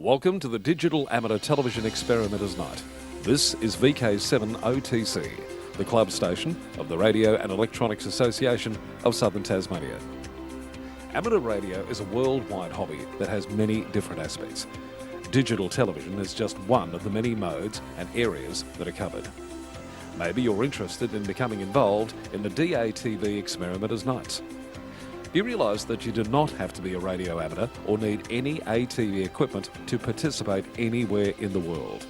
Welcome to the Digital Amateur Television Experimenters Night. This is VK7OTC, the club station of the Radio and Electronics Association of Southern Tasmania. Amateur radio is a worldwide hobby that has many different aspects. Digital television is just one of the many modes and areas that are covered. Maybe you're interested in becoming involved in the DATV Experimenters Nights. You realise that you do not have to be a radio amateur or need any ATV equipment to participate anywhere in the world.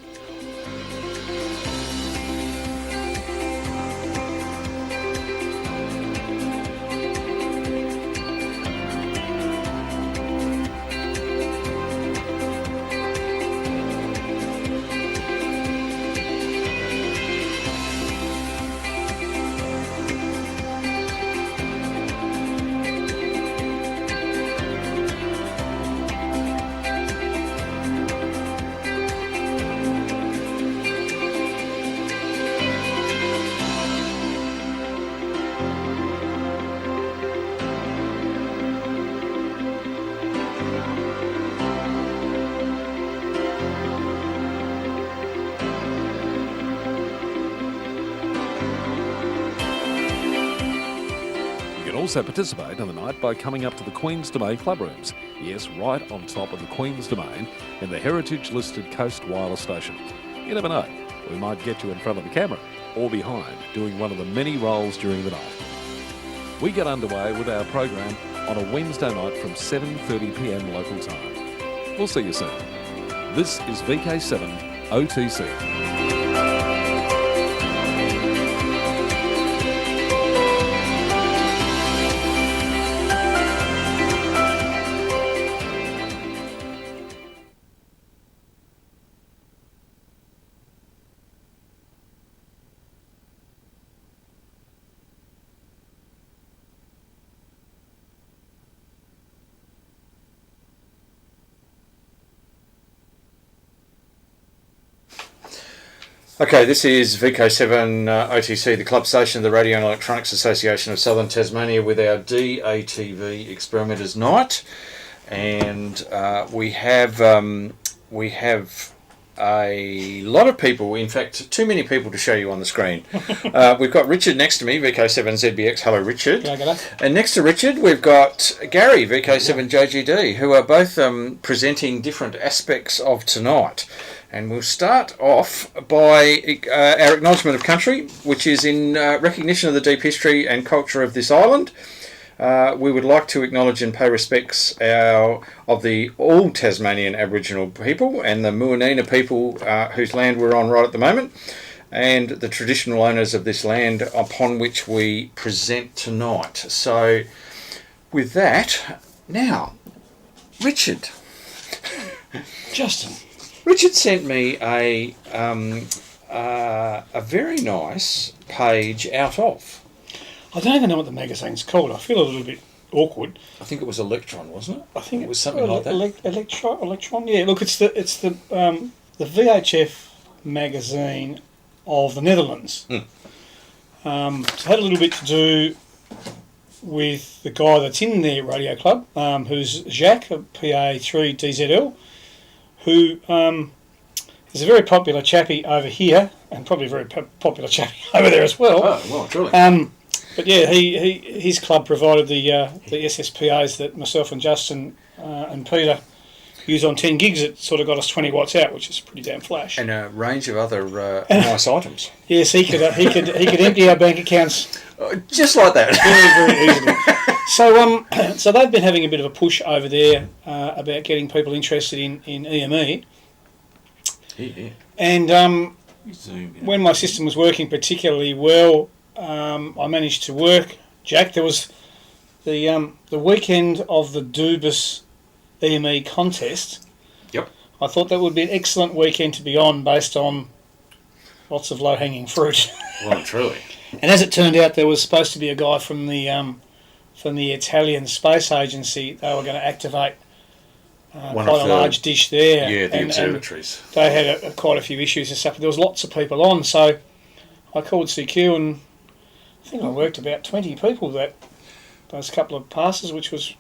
Also participate in the night by coming up to the Queen's Domain club rooms. Yes, right on top of the Queen's Domain in the heritage-listed Coast Wireless Station. You never know, we might get you in front of the camera or behind doing one of the many roles during the night. We get underway with our program on a Wednesday night from 7:30 p.m. local time. We'll see you soon. This is VK7 OTC. Okay, this is VK7 OTC, the club station of the Radio and Electronics Association of Southern Tasmania, with our DATV Experimenters Night, and we have a lot of people. In fact, too many people to show you on the screen. We've got Richard next to me, VK7ZBX. Hello, Richard. G'day. And next to Richard, we've got Garry VK7JGD, who are both presenting different aspects of tonight. And we'll start off by our acknowledgement of country, which is in recognition of the deep history and culture of this island. We would like to acknowledge and pay respects of the all Tasmanian Aboriginal people and the Muanina people whose land we're on right at the moment, and the traditional owners of this land upon which we present tonight. So with that, now, Richard. Justin. Richard sent me a very nice page out of. I don't even know what the magazine's called. I feel a little bit awkward. I think it was Electron, wasn't it? I think it was something like that. Electron. Yeah. Look, it's the VHF magazine of the Netherlands. So it had a little bit to do with the guy that's in their radio club, who's Jac PA3DZL. Who is a very popular chappie over here, and probably a very popular chappie over there as well. Oh, well, truly. But yeah, his club provided the SSPAs that myself and Justin and Peter use on 10 gigs. It sort of got us 20 watts out, which is pretty damn flash. And a range of other nice items. Yes, he could empty our bank accounts just like that, very easily. So they've been having a bit of a push over there about getting people interested in EME. Yeah. And when my system was working particularly well, I managed to work Jac. There was the weekend of the Dubus EME contest. Yep. I thought that would be an excellent weekend to be on, based on lots of low-hanging fruit. Well, truly. And as it turned out, there was supposed to be a guy from the Italian Space Agency. They were going to activate quite a large dish there. Yeah, the observatories. And they had quite a few issues and stuff. But there was lots of people on, so I called CQ, and I think I worked about 20 people those couple of passes, which was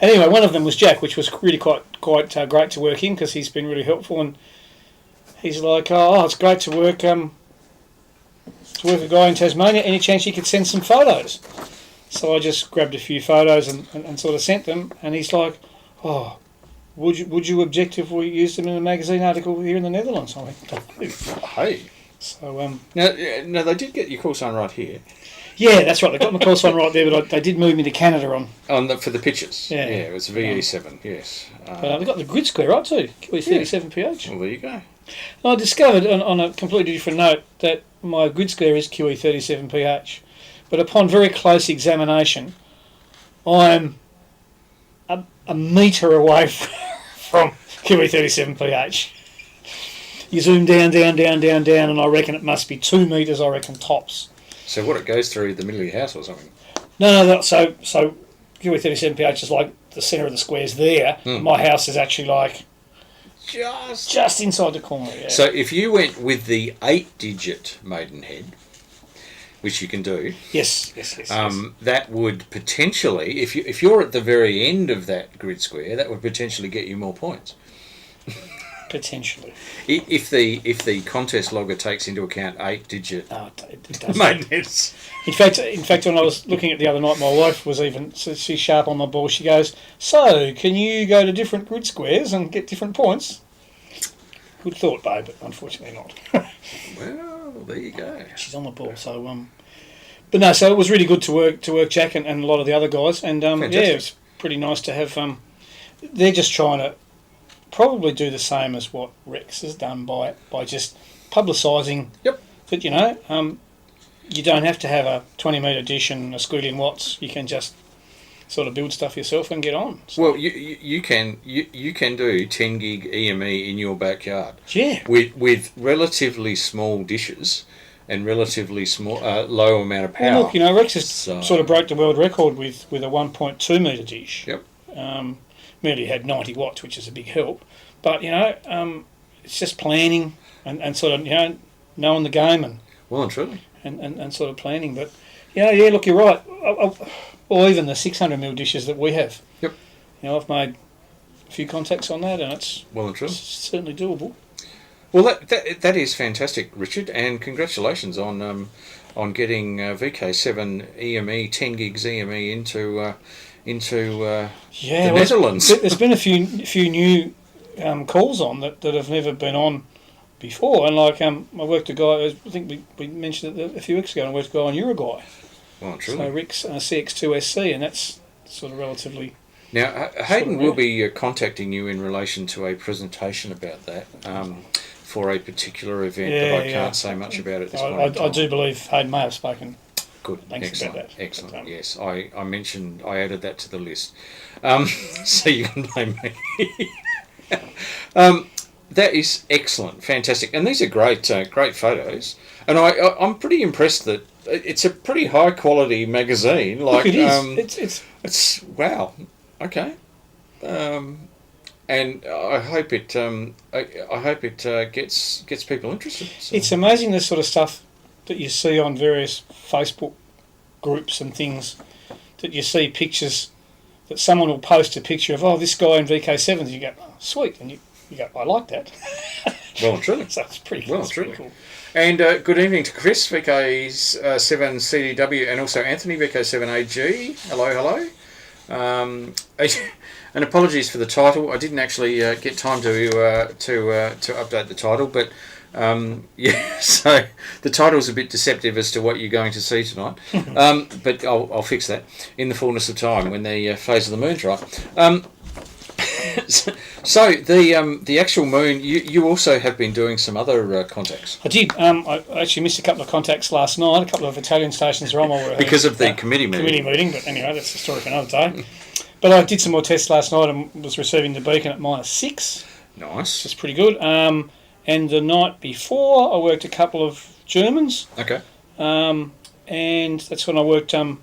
anyway, one of them was Jac, which was really quite great to work in because he's been really helpful. And he's like, "Oh, it's great to work a guy in Tasmania. Any chance you could send some photos?" So I just grabbed a few photos and sort of sent them. And he's like, "Oh, would you object if we used them in a magazine article here in the Netherlands?" I'm like, Hey. So Now they did get your call sign right here. yeah, that's right. They got my call sign right there, but they did move me to Canada For the pictures. Yeah. It was VE7. Yes. but they got the grid square right too. QE37PH. Well, there you go. I discovered on a completely different note that my grid square is QE37PH, but upon very close examination, I'm a metre away from QE37PH. You zoom down, and I reckon it must be 2 metres, I reckon, tops. So what, it goes through the middle of your house or something? No, so QE37PH is like the centre of the square's there. My house is actually like just inside the corner. Yeah. So if you went with the 8-digit Maidenhead, which you can do, yes. that would potentially, if you're at the very end of that grid square, that would potentially get you more points. Potentially. If the contest logger takes into account 8-digit It does. Maidenheads. In fact, when I was looking at the other night, my wife was she's sharp on the ball. She goes, "So, can you go to different grid squares and get different points?" Good thought, babe, but unfortunately not. Well, there you go. She's on the ball, so but no, so it was really good to work Jac and a lot of the other guys, and yeah, it was pretty nice to have. They're just trying to probably do the same as what Rex has done by just publicising. Yep. That you don't have to have a 20-metre dish and a squillion watts. You can just sort of build stuff yourself and get on. So, Well, you can do 10 gig EME in your backyard. yeah. With relatively small dishes and relatively small low amount of power. Well, look, Rex has sort of broke the world record with a 1.2 metre dish. Yep. Merely had 90 watts, which is a big help. But it's just planning and sort of knowing the game and Well and truly. and sort of planning. But yeah, look, you're right. Or even the 600mm dishes that we have. Yep. I've made a few contacts on that, and it's Well and truly. certainly doable. Well, that is fantastic, Richard, and congratulations on getting VK7 EME 10 gigs EME into the Netherlands. There's been a few new calls on that have never been on before, and like I worked a guy. I think we mentioned it a few weeks ago. I worked a guy on Uruguay. Well, truly. So Rick's CX2SC, and that's sort of relatively. Now, Hayden will be contacting you in relation to a presentation about that for a particular event, but I can't say much about it at this point in time. I do believe Hayden may have spoken. Good, Thanks excellent, about that. excellent. But, Yes, I added that to the list, so you can blame me. That is excellent, fantastic, and these are great Oh, photos. And I'm pretty impressed that it's a pretty high quality magazine. Like look, it is. it's wow. Okay. And I hope it gets people interested. So. It's amazing the sort of stuff that you see on various Facebook groups and things, that you see pictures that someone will post a picture of, this guy in VK7s, and you go, oh, sweet, and you go, I like that. Well and truly. So it's pretty, Well, it's pretty cool. And good evening to Chris, VK7CDW, and also Anthony, VK7AG. Hello. And apologies for the title. I didn't actually get time to update the title, but so the title's a bit deceptive as to what you're going to see tonight. But I'll fix that in the fullness of time when the phase of the moon's right. So the actual moon, you also have been doing some other contacts. I did. I actually missed a couple of contacts last night. A couple of Italian stations are on my way. Because of the committee meeting. But anyway, that's a story for another day. But I did some more tests last night and was receiving the beacon at -6. Nice. Which is pretty good. And the night before, I worked a couple of Germans. Okay. And that's when I worked Jan,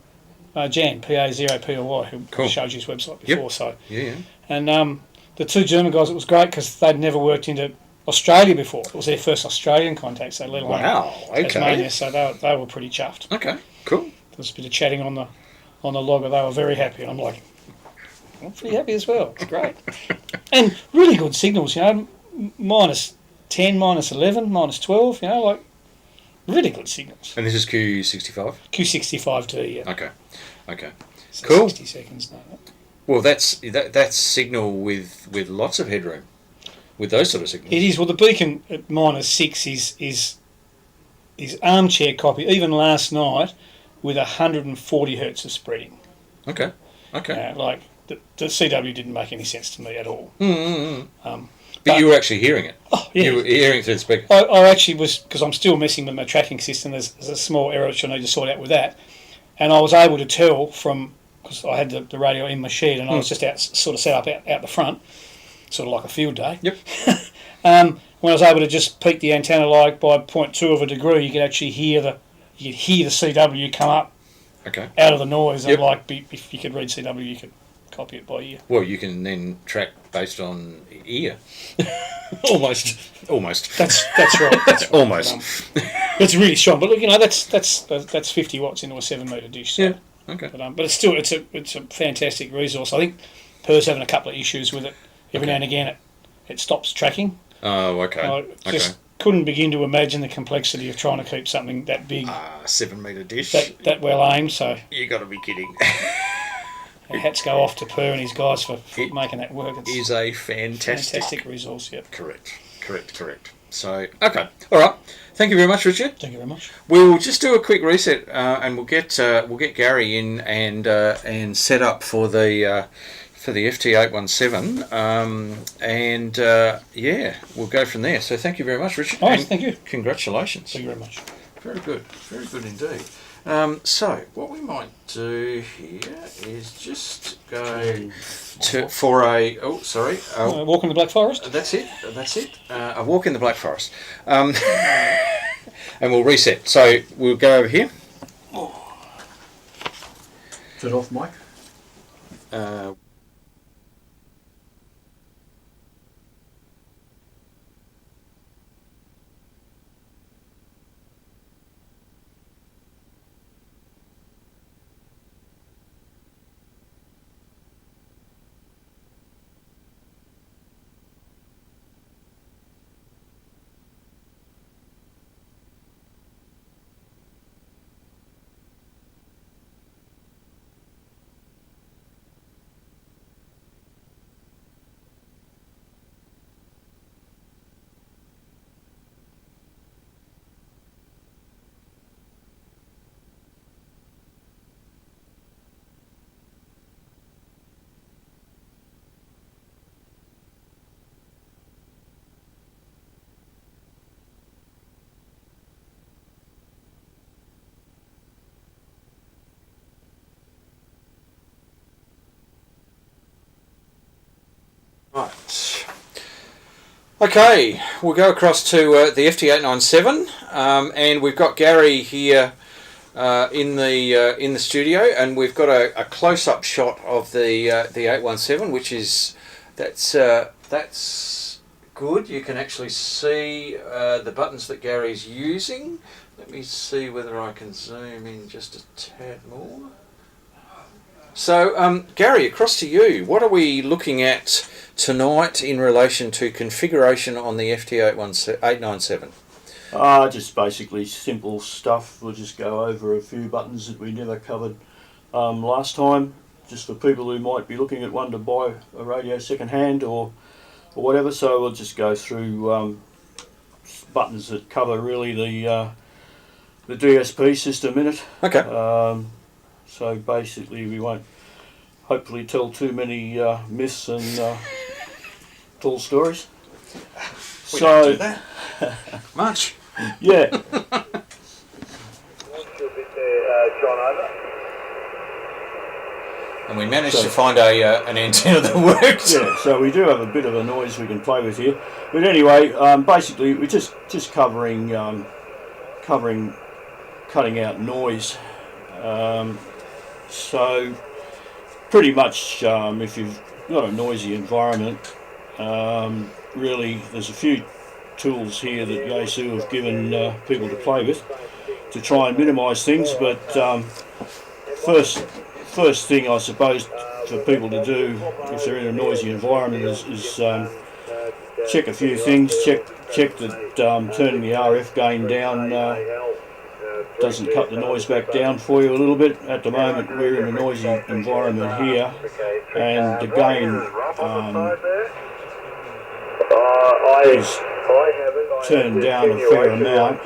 PA0PLY, who Cool. showed you his website before. Yep. So Yeah. And the two German guys, it was great because they'd never worked into Australia before. It was their first Australian contact, so let alone Tasmania. So they were pretty chuffed. Okay. Cool. There was a bit of chatting on the logger. They were very happy. I'm like, I'm pretty happy as well. It's great. And really good signals, you know, minus 10, minus 11, minus 12, you know, like really good signals. And this is Q65? Q65D, yeah. Okay. So Cool. 60 seconds, no. Well, that's signal with lots of headroom, with those sort of signals. It is. Well, the beacon at -6 is armchair copy, even last night, with 140 hertz of spreading. Okay. Like, the CW didn't make any sense to me at all. But you were actually hearing it. Oh, yeah. You were hearing it through the speaker. I actually was, because I'm still messing with my tracking system. There's a small error which I need to sort out with that. And I was able to tell from, because I had the radio in my shed and I was just sort of set up out the front, sort of like a field day. Yep. When I was able to just peak the antenna like by 0.2 of a degree, you could actually hear the CW come up out of the noise. Yep. And like, if you could read CW, you could copy it by ear. Well, you can then track based on ear. Almost. That's right. That's right. Almost. It's really strong, but look, you know, that's 50 watts into a 7-metre dish. So. Yeah. Okay. But it's still it's a fantastic resource. I think Perth's having a couple of issues with it. Every now and again, it stops tracking. Oh, okay. I just couldn't begin to imagine the complexity of trying to keep something that big, 7-metre dish. that well aimed. So You got to be kidding. hats go off to Per and his guys for making that work. It's Is a fantastic resource. Yep. Correct. So, okay. All right. Thank you very much, Richard. Thank you very much. We'll just do a quick reset, and we'll get Garry in and set up for the FT-897, and we'll go from there. So, thank you very much, Richard. All right, thank you. Congratulations. Thank you very much. Very good indeed. So, what we might do here is just go for a... Oh, sorry. Walk in the Black Forest? That's it. A walk in the Black Forest. And we'll reset. So, we'll go over here. Is it off, Mike? Right. Okay, we'll go across to the FT-897, and we've got Garry here in the studio, and we've got a close-up shot of the 817, which is that's good. You can actually see the buttons that Garry's using. Let me see whether I can zoom in just a tad more. So, Garry, across to you. What are we looking at tonight in relation to configuration on the FT-897? Just basically simple stuff. We'll just go over a few buttons that we never covered last time, just for people who might be looking at one to buy a radio second hand or whatever. So we'll just go through buttons that cover really the DSP system in it. Okay. So basically we won't hopefully tell too many myths and tall stories. We don't do that much. Yeah. And we managed to find an antenna that works. Yeah, so we do have a bit of a noise we can play with here. But anyway, basically we're just cutting out noise. So pretty much if you've got a noisy environment, really there's a few tools here that Yaesu have given people to play with to try and minimise things, but first thing I suppose for people to do if they're in a noisy environment is check a few things. Check that turning the RF gain down doesn't cut the noise back down for you a little bit. At the moment we're in a noisy environment here, and the gain is turned down a fair amount.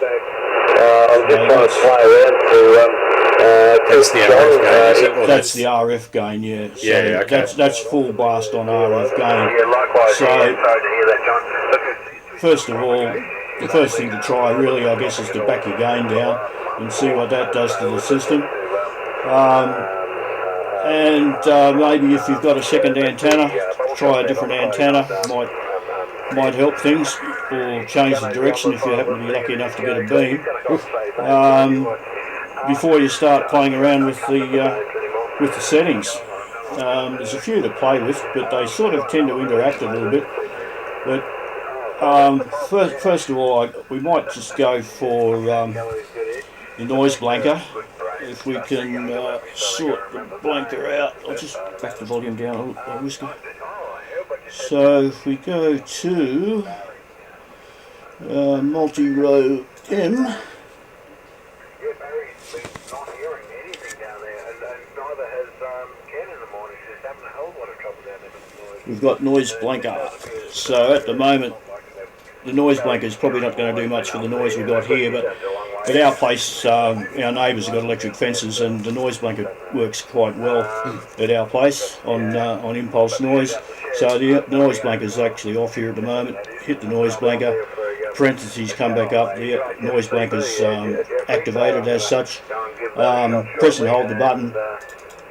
That's the RF gain, is it? That's the RF gain, yeah. So yeah, okay. That's full blast on RF gain. So first of all, the first thing to try really, I guess, is to back your gain down and see what that does to the system. Maybe if you've got a second antenna, try a different antenna. Might help things, or change the direction if you happen to be lucky enough to get a beam. Before you start playing around with the settings, there's a few to play with, but they sort of tend to interact a little bit. But first of all, we might just go for the noise blanker. If we can sort the blanker out, I'll just back the volume down a whisker. So if we go to multi-row M, we've got noise blanker. So at the moment the noise blanker is probably not going to do much for the noise we've got here, but at our place, our neighbours have got electric fences, and the noise blanker works quite well at our place on impulse noise. So the noise blanker is actually off here at the moment. Hit the noise blanker, parentheses come back up, the noise blanker is activated as such. Press and hold the button,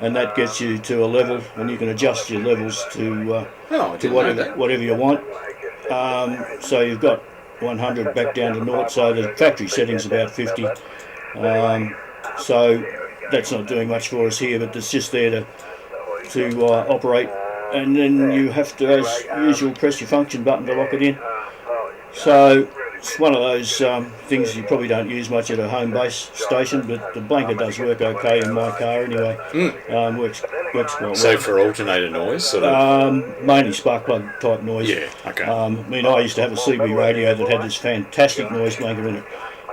and that gets you to a level, and you can adjust your levels to whatever you want. So you've got 100 back down to 0, so the factory setting's about 50. So that's not doing much for us here, but it's just there to operate. And then you have to, as usual, press your function button to lock it in. So it's one of those things you probably don't use much at a home base station, but the blanker does work okay in my car anyway. Works quite well. So for alternator noise, sort of? Mainly spark plug type noise. Yeah, okay. I mean, I used to have a CB radio that had this fantastic noise blanker in it,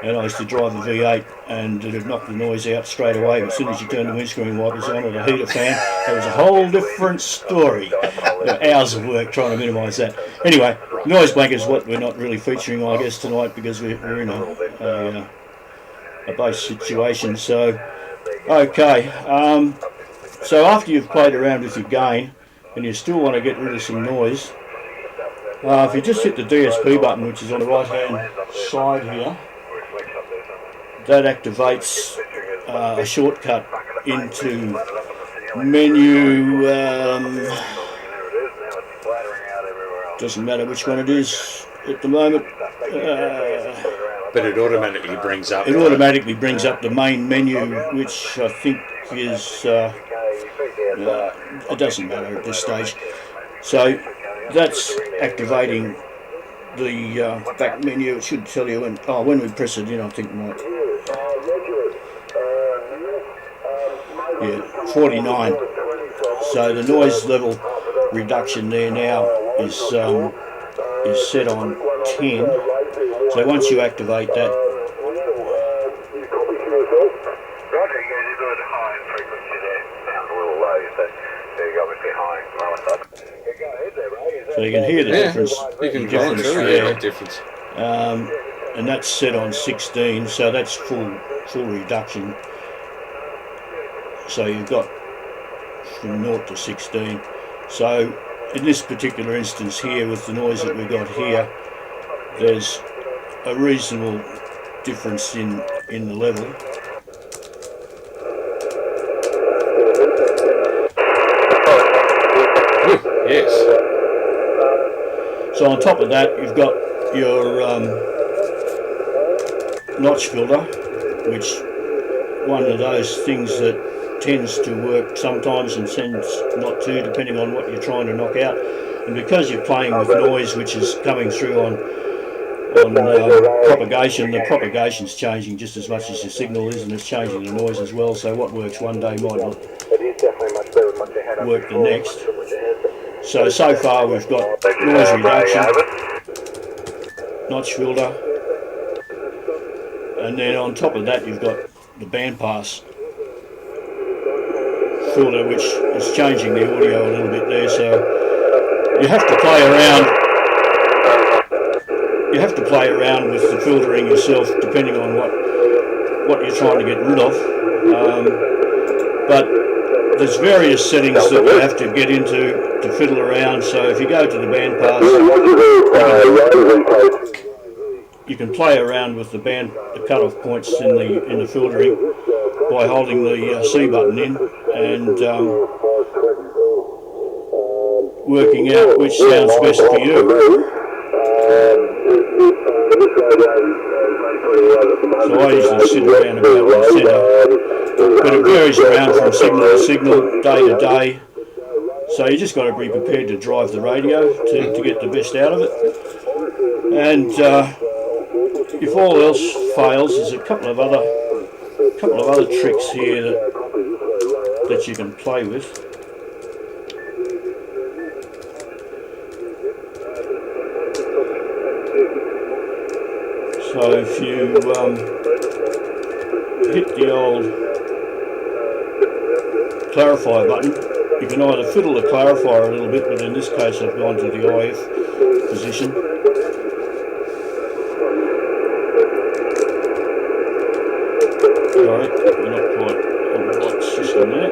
and I used to drive a V8, and it'd knock the noise out straight away. But as soon as you turned the windscreen wipers on or the heater fan, that was a whole different story. Hours of work trying to minimise that. Anyway, noise blanker is what we're not really featuring, I guess, tonight, because we're in a base situation. So, okay. So after you've played around with your gain, and you still want to get rid of some noise, if you just hit the DSP button, which is on the right hand side here, that activates a shortcut into menu, doesn't matter which one it is at the moment. But it automatically brings up... It automatically brings up the main menu, which I think is... it doesn't matter at this stage. So that's activating the back menu. It should tell you when we press it in, I think it might... Yeah, 49. So the noise level reduction there now is set on 10. So once you activate that, so you can hear the difference. You can hear the difference. And that's set on 16, so that's full reduction. So you've got from 0 to 16. So in this particular instance here, with the noise that we've got here, there's a reasonable difference in the level. Yes. So on top of that, you've got your notch filter, which one of those things that tends to work sometimes and tends not to, depending on what you're trying to knock out. And because you're playing with noise which is coming through on on propagation. The propagation's changing just as much as the signal is, and it's changing the noise as well. So what works one day might not work the next. So far we've got noise reduction, notch filter, and then on top of that you've got the bandpass filter, which is changing the audio a little bit there. So you have to play around. You have to play around with the filtering yourself, depending on what you're trying to get rid of. But there's various settings that you have to get into to fiddle around. So if you go to the bandpass, you can play around with the cutoff points in the filtering by holding the C button in and working out which sounds best for you. So I usually sit around about the centre, but it varies around from signal to signal, day to day. So you just got to be prepared to drive the radio to get the best out of it. And if all else fails, there's a couple of other tricks here that you can play with. So if you hit the old clarify button, you can either fiddle the clarifier a little bit, but in this case I've gone to the IF position. Alright, we're not quite on the right system there.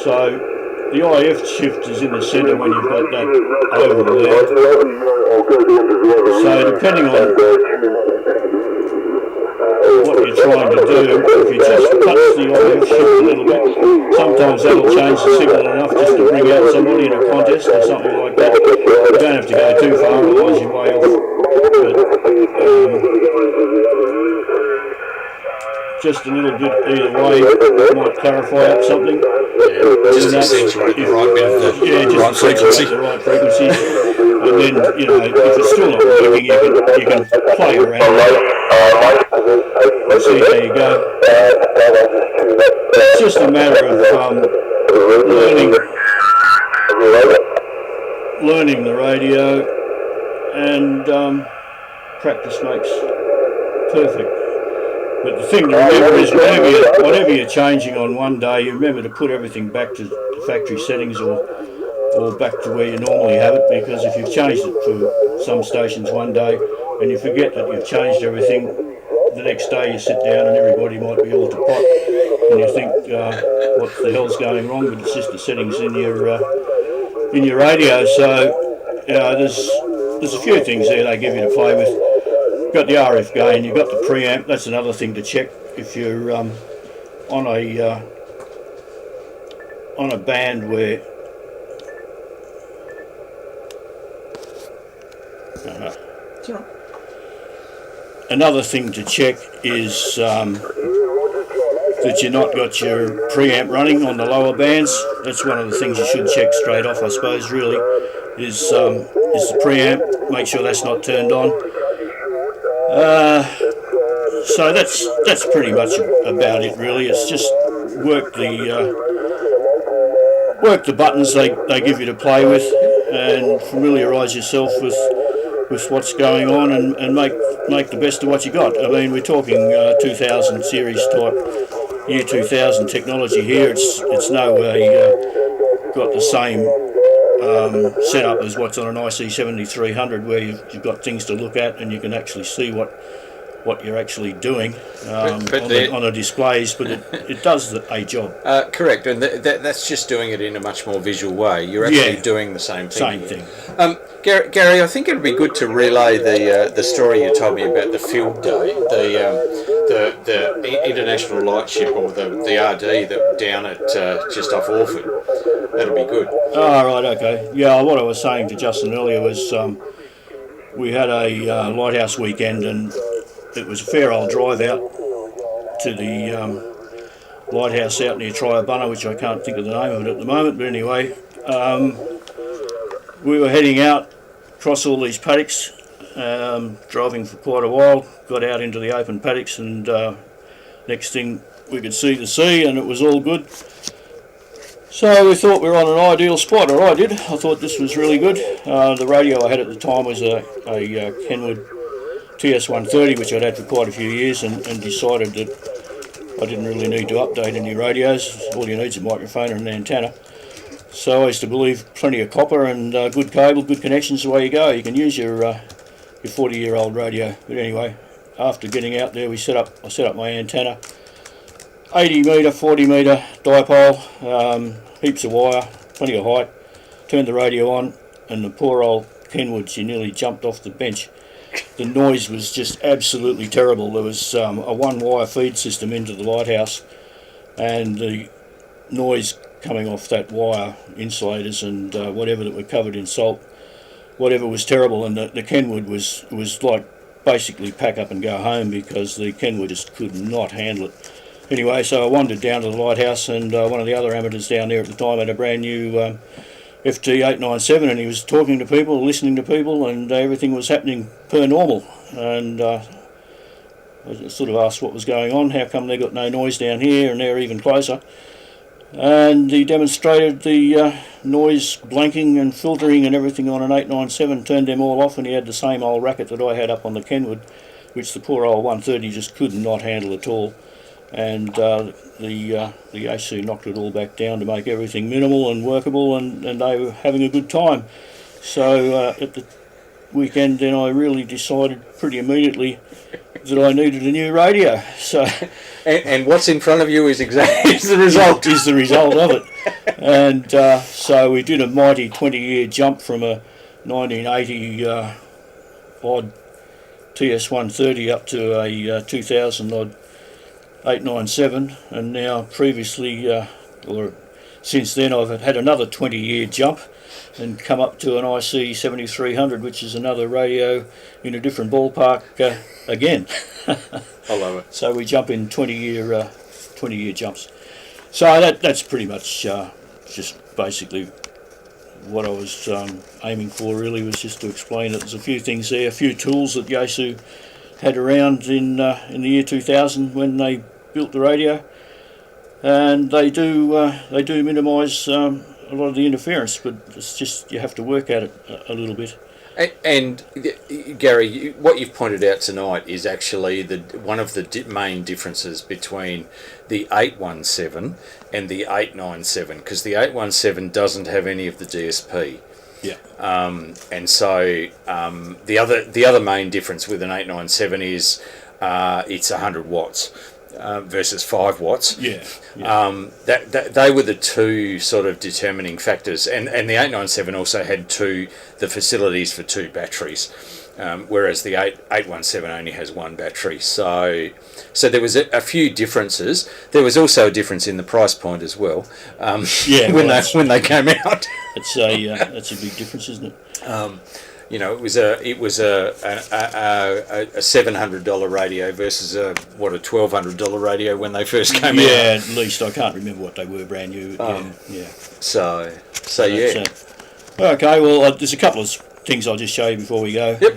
So the IF shift is in the centre when you've got that oval there. So depending on what you're trying to do, if you just touch the IF shift a little bit, sometimes that'll change the signal enough just to bring out somebody in a contest or something like that. You don't have to go too far, otherwise you're way off. But just a little bit either way might clarify up something. Just accentuate the right bit of the right frequency. The right frequency. And then, you know, if it's still not working, you can play around and see how you go. It's just a matter of learning the radio, and practice makes perfect. But the thing to remember is whatever you're changing on one day, you remember to put everything back to the factory settings or back to where you normally have it, because if you've changed it for some stations one day and you forget that you've changed everything, the next day you sit down and everybody might be all to pot and you think what the hell's going wrong, but it's just the settings in your radio. So you know, there's a few things there they give you to play with. You've got the RF gain, you've got the preamp. That's another thing to check if you're on a band where another thing to check is that you've not got your preamp running on the lower bands. That's one of the things you should check straight off, I suppose, really, is the preamp. Make sure that's not turned on. So that's pretty much about it, really. It's just work the buttons they give you to play with, and familiarise yourself with what's going on, and make the best of what you got. I mean, we're talking 2000 series type year 2000 technology here. It's no way got the same setup as what's on an IC 7300, where you've got things to look at and you can actually see what you're actually doing on the displays, but it does a job. Correct, and that's just doing it in a much more visual way. You're actually doing the same thing. Garry, I think it would be good to relay the story you told me about the field day, the International Light Ship, or the RD that down at just off Orford. That'll be good. Oh, right, okay. Yeah, what I was saying to Justin earlier was we had a lighthouse weekend, and it was a fair old drive out to lighthouse out near Triabunna, which I can't think of the name of it at the moment, but anyway, we were heading out across all these paddocks, driving for quite a while, got out into the open paddocks, and next thing we could see the sea, and it was all good. So we thought we were on an ideal spot, or I did. I thought this was really good. The radio I had at the time was a Kenwood TS 130, which I'd had for quite a few years, and decided that I didn't really need to update any radios. All you need is a microphone and an antenna. So I used to believe plenty of copper and good cable, good connections, the way you go. You can use your 40-year-old radio. But anyway, after getting out there, I set up my antenna. 80 metre, 40 metre dipole, heaps of wire, plenty of height. Turned the radio on, and the poor old Kenwoods, you nearly jumped off the bench. The noise was just absolutely terrible. There was a one-wire feed system into the lighthouse, and the noise coming off that wire, insulators and whatever that were covered in salt, whatever was terrible. And the Kenwood was like basically pack up and go home, because the Kenwood just could not handle it. Anyway, so I wandered down to the lighthouse, and one of the other amateurs down there at the time had a brand new FT-897, and he was talking to people, listening to people, and everything was happening per normal. And I sort of asked what was going on, how come they got no noise down here and they're even closer. And he demonstrated the noise blanking and filtering and everything on an 897, turned them all off, and he had the same old racket that I had up on the Kenwood, which the poor old 130 just could not handle at all. And the Yaesu knocked it all back down to make everything minimal and workable, and they were having a good time. So at the weekend then I really decided pretty immediately that I needed a new radio. So and what's in front of you is exactly the result. Is the result of it. And so we did a mighty 20-year jump from a 1980 odd TS 130 up to a 2000 odd 897, and now previously, or since then, I've had another 20-year jump and come up to an IC 7300, which is another radio in a different ballpark again. I love it. So we jump in 20-year jumps. So that's pretty much just basically what I was aiming for. Really, was just to explain that there's a few things there, a few tools that Yaesu had around in the year 2000 when they built the radio, and they do minimise a lot of the interference, but it's just you have to work at it a little bit. And Garry, what you've pointed out tonight is actually one of the main differences between the 817 and the 897, because the 817 doesn't have any of the DSP. Yeah. And so the other main difference with an 897 is it's 100 watts versus 5 watts. Yeah. They were the two sort of determining factors, and the 897 also had the facilities for 2 batteries, whereas the 817 only has 1 battery. So there was a few differences. There was also a difference in the price point as well. When they came out. That's a big difference, isn't it? It was a $700 radio versus a $1,200 radio when they first came out. Yeah, at least I can't remember what they were brand new. Yeah. So yeah. Okay, well, there's a couple of things I'll just show you before we go. Yep.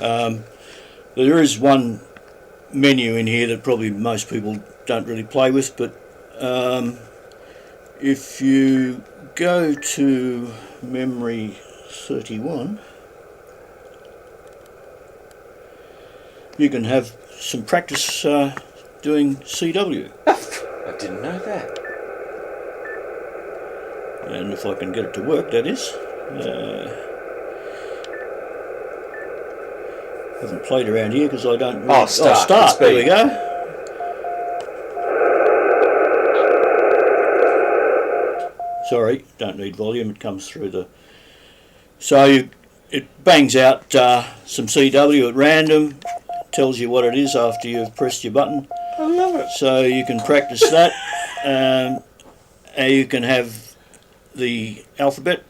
There is one menu in here that probably most people don't really play with, but if you go to memory 31, you can have some practice doing CW. I didn't know that. And if I can get it to work, that is. Haven't played around here because I don't... Really... start. There we go. Sorry, don't need volume. It comes through the... So it bangs out some CW at random. Tells you what it is after you've pressed your button. I love it. So you can practice that. And you can have the alphabet,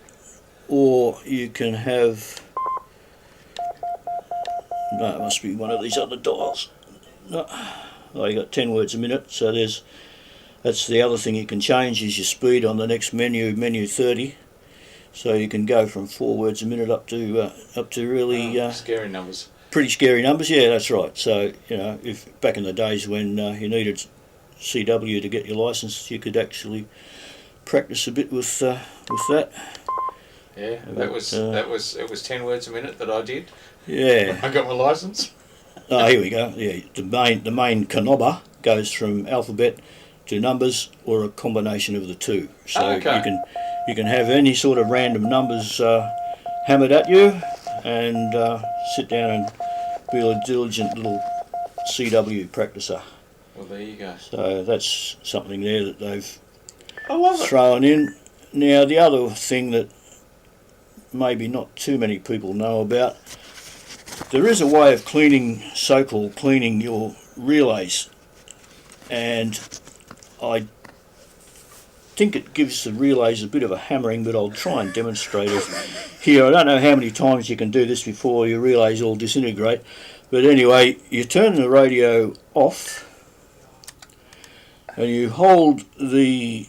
or you can have... No, it must be one of these other dials. No. Oh, you got 10 words a minute, so there's That's the other thing you can change is your speed on the next menu, menu 30. So you can go from 4 words a minute up to really scary numbers. Pretty scary numbers. Yeah, that's right. So if back in the days when you needed CW to get your license, you could actually practice a bit with that. Yeah, it was 10 words a minute that I did. Yeah. I got my license. Oh, here we go. Yeah, the main knobber goes from alphabet to numbers or a combination of the two. So you can have any sort of random numbers hammered at you, and sit down and be a diligent little CW practicer. Well, there you go. So that's something there that they've I love it. thrown in. Now the other thing that maybe not too many people know about, there is a way of cleaning, so-called cleaning your relays, and I think it gives the relays a bit of a hammering, but I'll try and demonstrate it here. I don't know how many times you can do this before your relays all disintegrate, but anyway, you turn the radio off and you hold the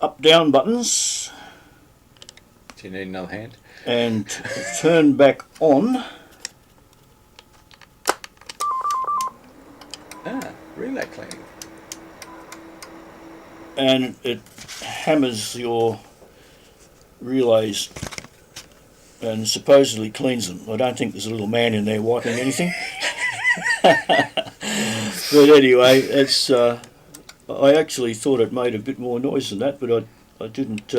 up-down buttons. Do you need another hand? And turn back on. Relay cleaning. And it hammers your relays and supposedly cleans them. I don't think there's a little man in there wiping anything. But anyway, it's I actually thought it made a bit more noise than that, but I didn't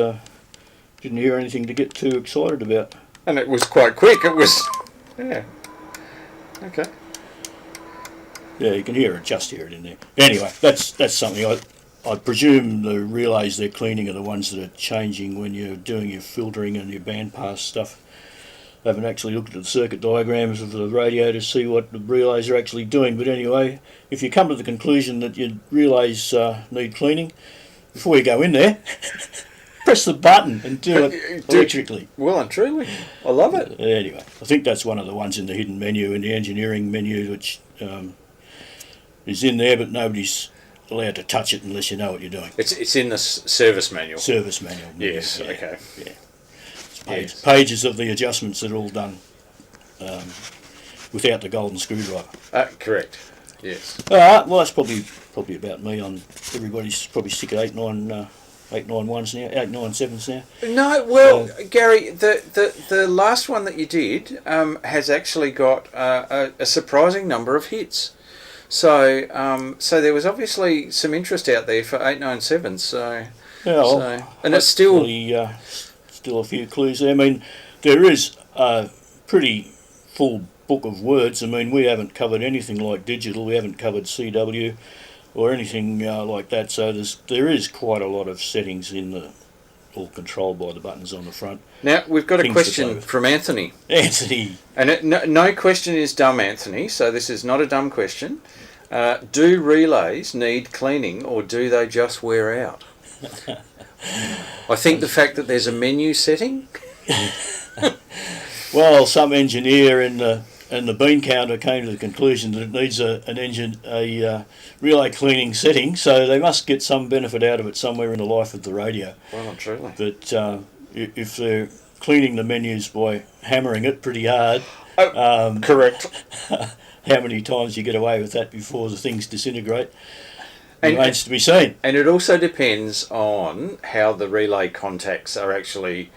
hear anything to get too excited about. And it was quite quick. It was, yeah. Okay. Yeah, you can hear it, just hear it in there. Anyway, that's something. I presume the relays they're cleaning are the ones that are changing when you're doing your filtering and your bandpass stuff. I haven't actually looked at the circuit diagrams of the radio to see what the relays are actually doing, but anyway, if you come to the conclusion that your relays need cleaning, before you go in there, press the button and do it electrically. Well and truly. I love it. Anyway, I think that's one of the ones in the hidden menu, in the engineering menu, which is in there, but nobody's allowed to touch it unless you know what you're doing. It's in the service manual. Service manual. Yes, yeah, okay. Yeah. Pages of the adjustments that are all done without the golden screwdriver. Correct. Yes. Well, that's probably about me. On everybody's probably sick of 891s now, 897s now. No, well, Gary, the last one that you did has actually got a surprising number of hits. So so there was obviously some interest out there for 897s. So and it's still still a few clues there. I mean, there is a pretty full book of words. I mean, we haven't covered anything like digital. We haven't covered CW or anything like that. So there is quite a lot of settings in the, all controlled by the buttons on the front. Now we've got a question from Anthony. Anthony, and no question is dumb, Anthony. So this is not a dumb question. Do relays need cleaning, or do they just wear out? I think the fact that there's a menu setting. Well, some engineer in the bean counter came to the conclusion that it needs a relay cleaning setting, so they must get some benefit out of it somewhere in the life of the radio. Well, not truly. But if they're cleaning the menus by hammering it pretty hard, correct. How many times you get away with that before the things disintegrate remains to be seen. And it also depends on how the relay contacts are actually,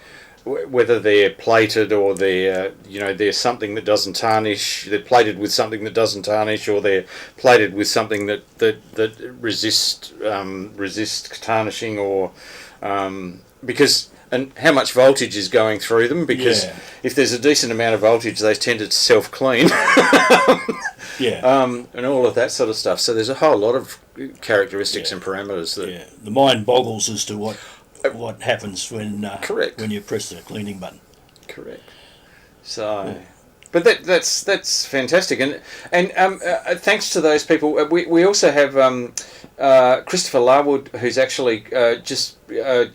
whether they're plated or they're something that doesn't tarnish. They're plated with something that doesn't tarnish, or they're plated with something that resists tarnishing, or because. And how much voltage is going through them, because if there's a decent amount of voltage, they tend to self-clean. And all of that sort of stuff. So there's a whole lot of characteristics and parameters that... The mind boggles as to what happens when when you press the cleaning button. Correct. So... But that's fantastic, and thanks to those people, we also have Christopher Larwood, who's actually just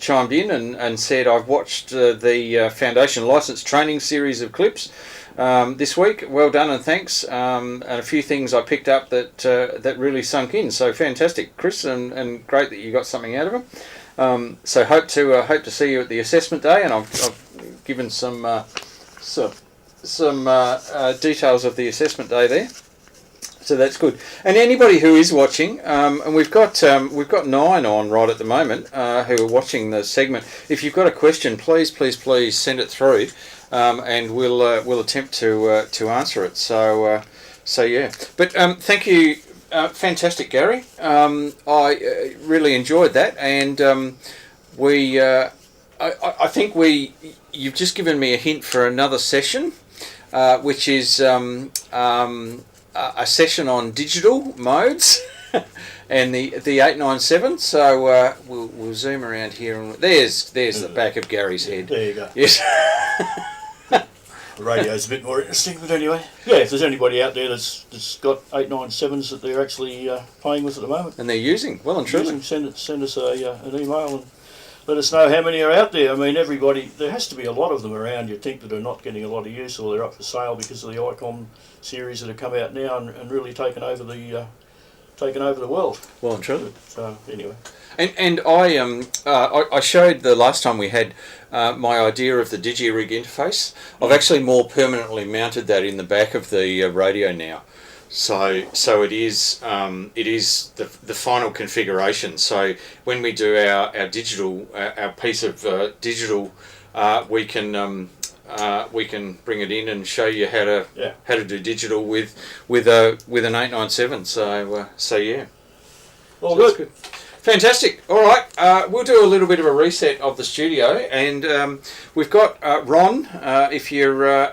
chimed in and said, I've watched the Foundation License training series of clips. this week. Well done and thanks. And a few things I picked up that really sunk in. So fantastic, Chris, and great that you got something out of them. So hope to see you at the assessment day, and I've given some details of the assessment day there. So that's good. And anybody who is watching, and we've got 9 on right at the moment who are watching the segment. If you've got a question, please send it through, and we'll attempt to answer it. So yeah. But thank you, fantastic, Garry. I really enjoyed that, and I think you've just given me a hint for another session, which is a session on digital modes and the 897. So we'll zoom around here, and there's the back of Gary's head. There you go. Yes. The radio's a bit more interesting, but anyway. Yeah, if there's anybody out there that's got 897s that they're actually playing with at the moment, And they're using, well and truly. send us an email and let us know how many are out there. I mean, there has to be a lot of them around, you'd think, that are not getting a lot of use, or they're up for sale because of the Icon series that have come out now and really taken over the world. Well and truly. So anyway. And I showed the last time we had my idea of the DigiRig interface. I've actually more permanently mounted that in the back of the radio now. So it is the final configuration. So when we do our digital our piece of digital, we can bring it in and show you how to do digital with an 897. So yeah. Well, So good. Fantastic. All right, we'll do a little bit of a reset of the studio, and we've got Ron. If you're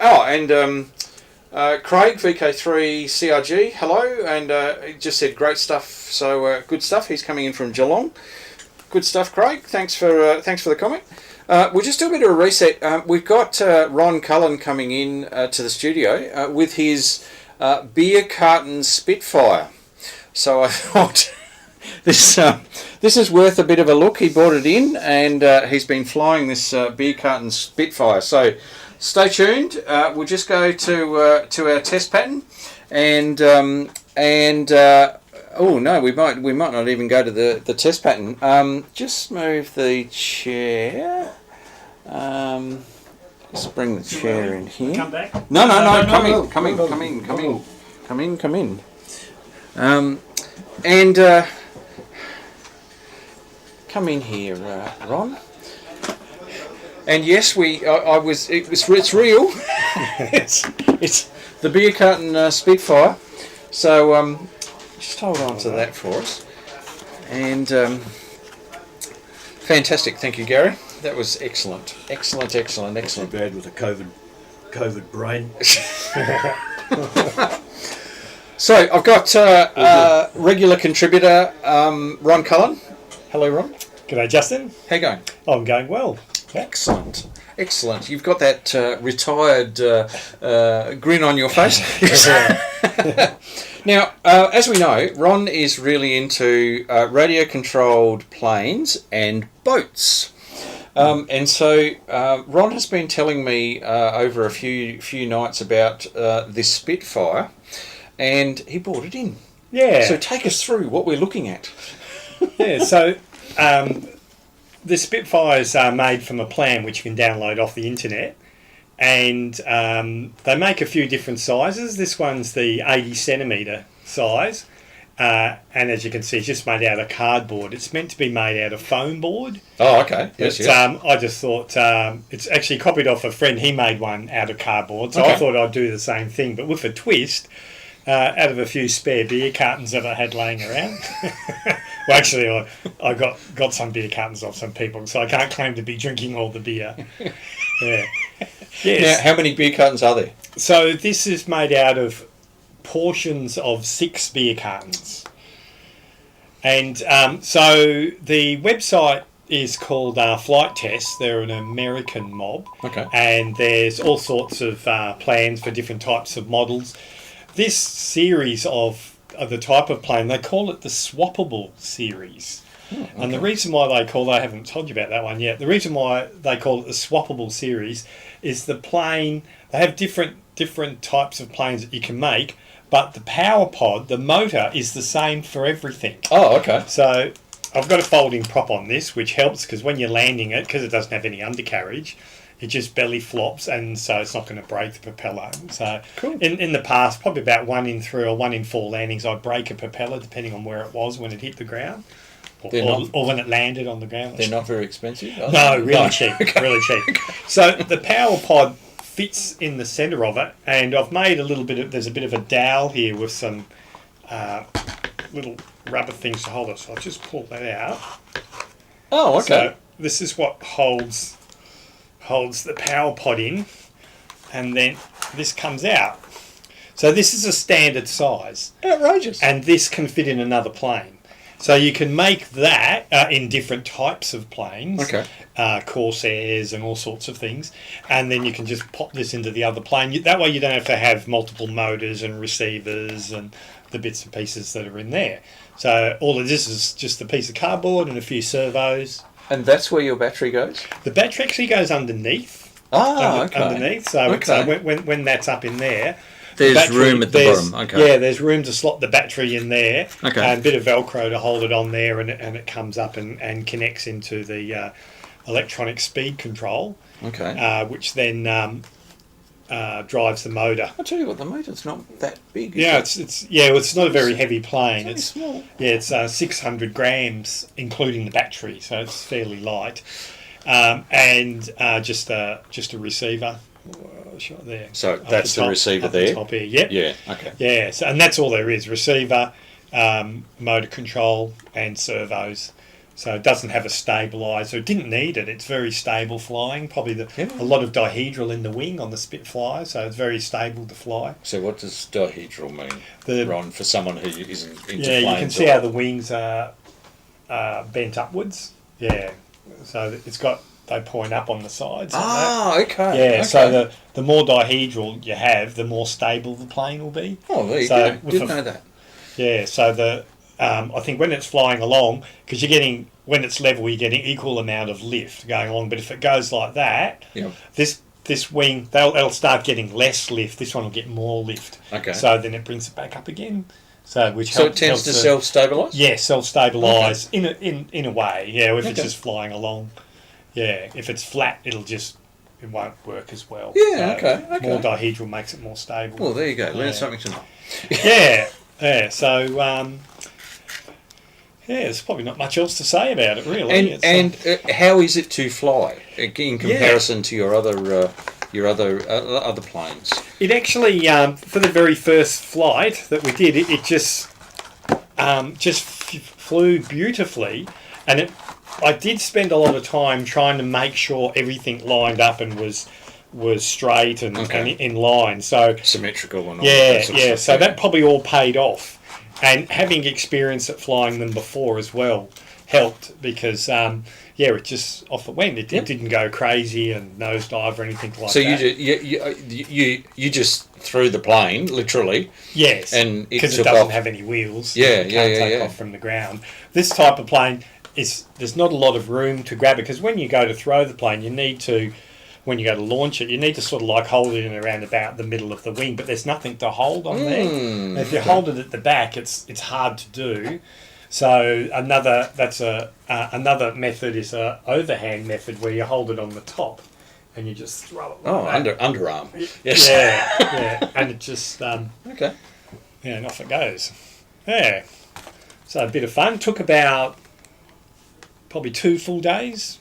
Craig VK3CRG, hello, and he just said great stuff. So good stuff. He's coming in from Geelong. Good stuff, Craig. Thanks for the comment. We'll just do a bit of a reset. We've got Ron Cullen coming in to the studio with his beer carton Spitfire. So I thought this is worth a bit of a look. He brought it in, and he's been flying this beer carton Spitfire. So stay tuned. We'll just go to our test pattern, and oh no, we might not even go to the test pattern. Just move the chair. Let's bring the chair in here. Come back. No, come in. Come in here, Ron. And yes, it's real. it's the beer carton Spitfire. So just hold on to that for us. And fantastic, thank you, Garry. That was excellent. Excellent. Too bad with a COVID brain. So I've got regular contributor Ron Cullen. Hello, Ron. G'day, Justin. How you going? I'm going well. Excellent. You've got that retired grin on your face. Now, as we know, Ron is really into radio-controlled planes and boats. And so Ron has been telling me over a few nights about this Spitfire, and he brought it in. Yeah. So take us through what we're looking at. Yeah, so the Spitfires are made from a plan which you can download off the internet, and they make a few different sizes. This one's the 80 centimetre size, and as you can see, it's just made out of cardboard. It's meant to be made out of foam board. Oh, okay. Yes. I just thought it's actually copied off a friend. He made one out of cardboard, so Okay. I thought I'd do the same thing, but with a twist. Out of a few spare beer cartons that I had laying around. Well, actually, I got some beer cartons off some people, so I can't claim to be drinking all the beer. Yeah. Yes. Now, how many beer cartons are there? So this is made out of portions of 6 beer cartons. And so the website is called Flight Test. They're an American mob. Okay. And there's all sorts of plans for different types of models. This series of the type of plane, they call it the swappable series. Okay. And the reason why I haven't told you about that one yet, the reason why they call it the swappable series is the plane, they have different different types of planes that you can make, but the power pod, the motor, is the same for everything. Oh, okay. So I've got a folding prop on this, which helps because when you're landing it, because it doesn't have any undercarriage, it just belly flops, and so it's not going to break the propeller. So Cool. in the past, probably about 1 in 3 or 1 in 4 landings, I'd break a propeller depending on where it was when it hit the ground, or when it landed on the ground. They're not very expensive? No, really cheap, really cheap. So the power pod fits in the centre of it, and I've made a little bit of, there's a bit of a dowel here with some little rubber things to hold it. So I'll just pull that out. Oh, okay. So this is what holds the power pod in, and then this comes out. So this is a standard size, Outrageous. and this can fit in another plane. So you can make that in different types of planes, Okay. Corsairs and all sorts of things, and then you can just pop this into the other plane. That way you don't have to have multiple motors and receivers and the bits and pieces that are in there. So all of this is just a piece of cardboard and a few servos. And that's where your battery goes? The battery actually goes underneath. Ah, okay. Underneath, so when that's up in there, There's battery- room at the there's- bottom. Okay. Yeah, there's room to slot the battery in there. Okay. And a bit of Velcro to hold it on there, and it comes up and connects into the electronic speed control, Okay. which then drives the motor. I'll tell you what, the motor's not that big. is Yeah, it? it's not a very heavy plane. It's only small. Yeah, it's 600 grams, including the battery, so it's fairly light. And just a receiver. Shot there. So Up that's the top- receiver up there? The top here. Yep. Yeah, okay. Yeah, so, and that's all there is: receiver, motor control, and servos. So it doesn't have a stabiliser. It didn't need it. It's very stable flying. Probably a lot of dihedral in the wing on the Spitfire, so it's very stable to fly. So what does dihedral mean, Ron, for someone who isn't into planes? Yeah, you can see how the wings are bent upwards. Yeah, so they point up on the sides. like that. Ah, okay. Yeah, okay. so the more dihedral you have, the more stable the plane will be. Oh, there you so go. with Didn't know that. Yeah, so I think when it's flying along, because when it's level, you're getting equal amount of lift going along. But if it goes like that, Yep. this wing, they'll start getting less lift. This one will get more lift. Okay. So then it brings it back up again. So So it tends to self-stabilise? Yeah, self-stabilise in a way. Yeah, if it's Okay. just flying along. Yeah, if it's flat, it won't work as well. Yeah, okay. More dihedral makes it more stable. Well, there you go. Learn Yeah. something tonight. Yeah. So there's probably not much else to say about it, really. And how is it to fly in comparison to your other planes? It actually, for the very first flight that we did, it just flew beautifully, and I did spend a lot of time trying to make sure everything lined up and was straight and in line. So Symmetrical and all yeah, that sort of yeah. stuff, So that probably all paid off, and having experience at flying them before as well helped because it just off it went. It didn't go crazy and nosedive or anything like So that. you just threw the plane literally. Yes, and it because it took doesn't off. have any wheels. Yeah, it can't yeah, take yeah. off from the ground. This type of plane there's not a lot of room to grab it because when you go to throw the plane, when you go to launch it, you need to sort of like hold it in around about the middle of the wing, but there's nothing to hold on there. And if you hold it at the back, it's hard to do. So another method is a overhand method where you hold it on the top and you just throw it. Like that. Underarm. Yes. Yeah, and it just Okay. yeah, and off it goes. Yeah, so a bit of fun. Took about probably 2 full days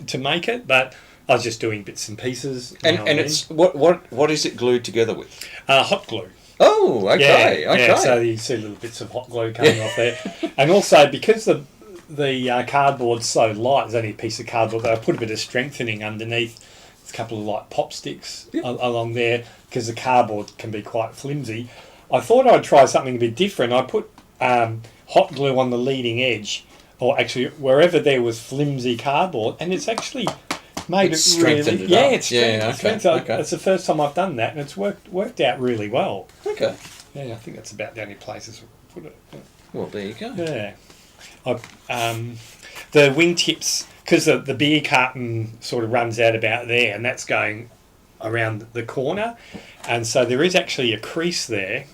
to make it, but I was just doing bits and pieces. And it's what is it glued together with? Hot glue. Oh, okay, Yeah, okay. yeah, so you see little bits of hot glue coming off there. And also, because the cardboard's so light, there's only a piece of cardboard, I put a bit of strengthening underneath. There's a couple of like pop sticks along there, because the cardboard can be quite flimsy. I thought I'd try something a bit different. I put hot glue on the leading edge, or actually wherever there was flimsy cardboard, and it's actually made it strengthened really... it up. Yeah, it's strengthened. Okay. It's the first time I've done that, and it's worked out really well. Okay. Yeah, I think that's about the only places we put it. Well, there you go. Yeah. The wingtips, because the beer carton sort of runs out about there, and that's going around the corner, and so there is actually a crease there.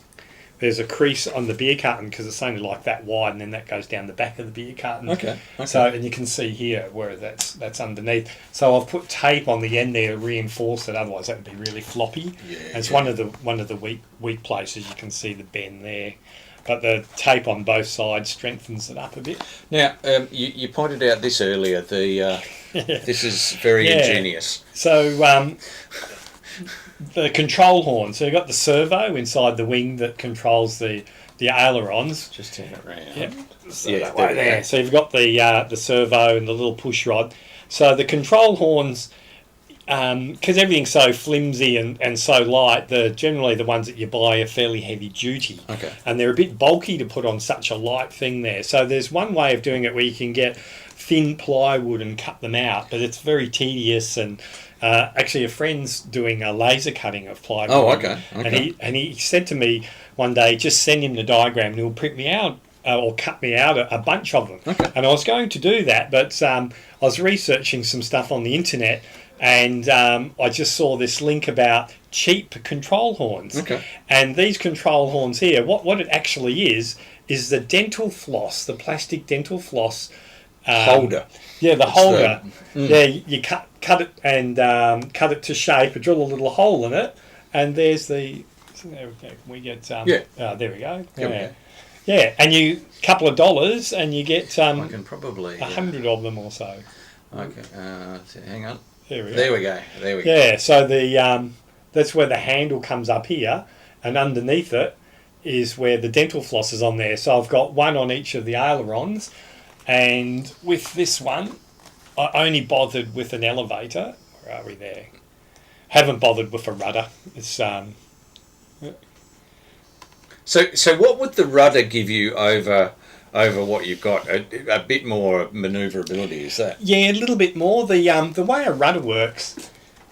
There's a crease on the beer carton because it's only like that wide, and then that goes down the back of the beer carton. Okay. So, and you can see here where that's underneath. So I've put tape on the end there to reinforce it. Otherwise, that would be really floppy. Yeah, and it's one of the weak places. You can see the bend there, but the tape on both sides strengthens it up a bit. Now, you pointed out this earlier. This is very ingenious. So the control horn. So you've got the servo inside the wing that controls the ailerons. Just turn it around. Yep. So Yeah, that way there we there. go. So you've got the servo and the little push rod. So the control horns, because everything's so flimsy and so light, generally the ones that you buy are fairly heavy duty. Okay. And they're a bit bulky to put on such a light thing there. So there's one way of doing it where you can get thin plywood and cut them out, but it's very tedious. And actually a friend's doing a laser cutting of plywood. Oh, okay. And he said to me one day, just send him the diagram and he'll print me out or cut me out a bunch of them. Okay. And I was going to do that, but I was researching some stuff on the internet, and I just saw this link about cheap control horns. Okay. And these control horns here, what it actually is the dental floss, the plastic dental floss Holder. Yeah, the holder. the- Yeah, you cut it and cut it to shape, drill a little hole in it, and there's the. So there we go. We get. There we go. There we Yeah. go. Yeah, and you couple of dollars, and you get I can probably. 100 of them or so. Okay. So hang on. There we go. There we go. There we go. Yeah, so the that's where the handle comes up here, and underneath it is where the dental floss is on there. So I've got one on each of the ailerons, and with this one, I only bothered with an elevator. Where are we there? Haven't bothered with a rudder. It's So what would the rudder give you over what you've got? A bit more manoeuvrability, is that? yeah, a little bit more. The way a rudder works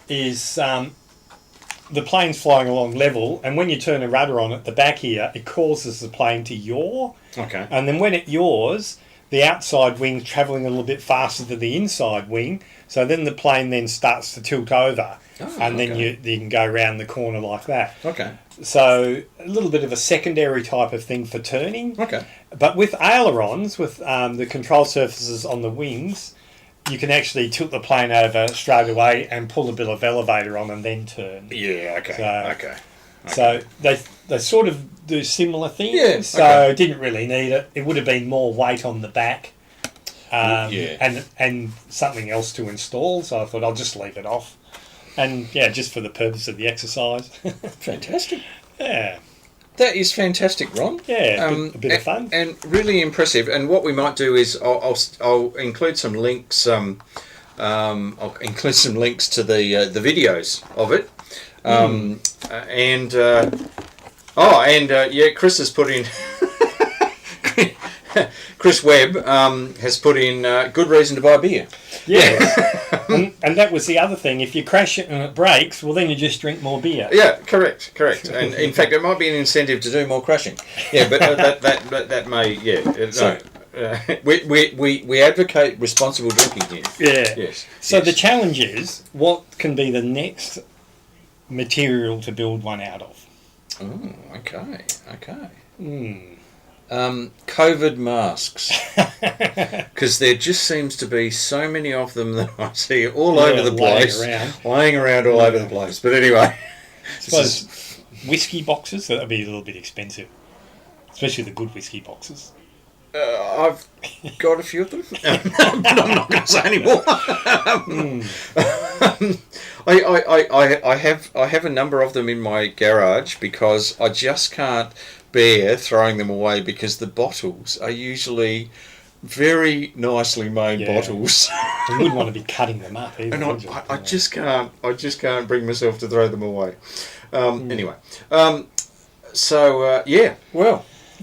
is the plane's flying along level, and when you turn a rudder on at the back here, it causes the plane to yaw. Okay. And then when it yaws, the outside wing's travelling a little bit faster than the inside wing, so then the plane then starts to tilt over, and then you can go around the corner like that. Okay. So a little bit of a secondary type of thing for turning. Okay. But with ailerons, with the control surfaces on the wings, you can actually tilt the plane over straight away and pull a bit of elevator on and then turn. Yeah. Okay. So they sort of do similar things. Yeah, So okay. I didn't really need it. It would have been more weight on the back. And something else to install. So I thought I'll just leave it off. And yeah, just for the purpose of the exercise. Fantastic. Yeah. That is fantastic, Ron. Yeah, a bit of fun. And really impressive. And what we might do is I'll include some links. I'll include some links to the videos of it. Chris has put in. Chris Webb has put in good reason to buy beer. Yeah. and that was the other thing. If you crash it and it breaks, well, then you just drink more beer. Yeah, correct. And in fact, it might be an incentive to do more crashing. Yeah, but that may, we advocate responsible drinking here. Yeah. Yes. So yes. the challenge is, what can be the next material to build one out of? Oh, okay. Hmm. COVID masks, because there just seems to be so many of them that I see all over the place, laying around all over the place. But anyway, suppose whiskey boxes, that'd be a little bit expensive, especially the good whiskey boxes. I've got a few of them, but I'm not going to say any more. I have a number of them in my garage because I just can't bear throwing them away because the bottles are usually very nicely made bottles. You wouldn't want to be cutting them up either. And I just can't bring myself to throw them away. Anyway, well,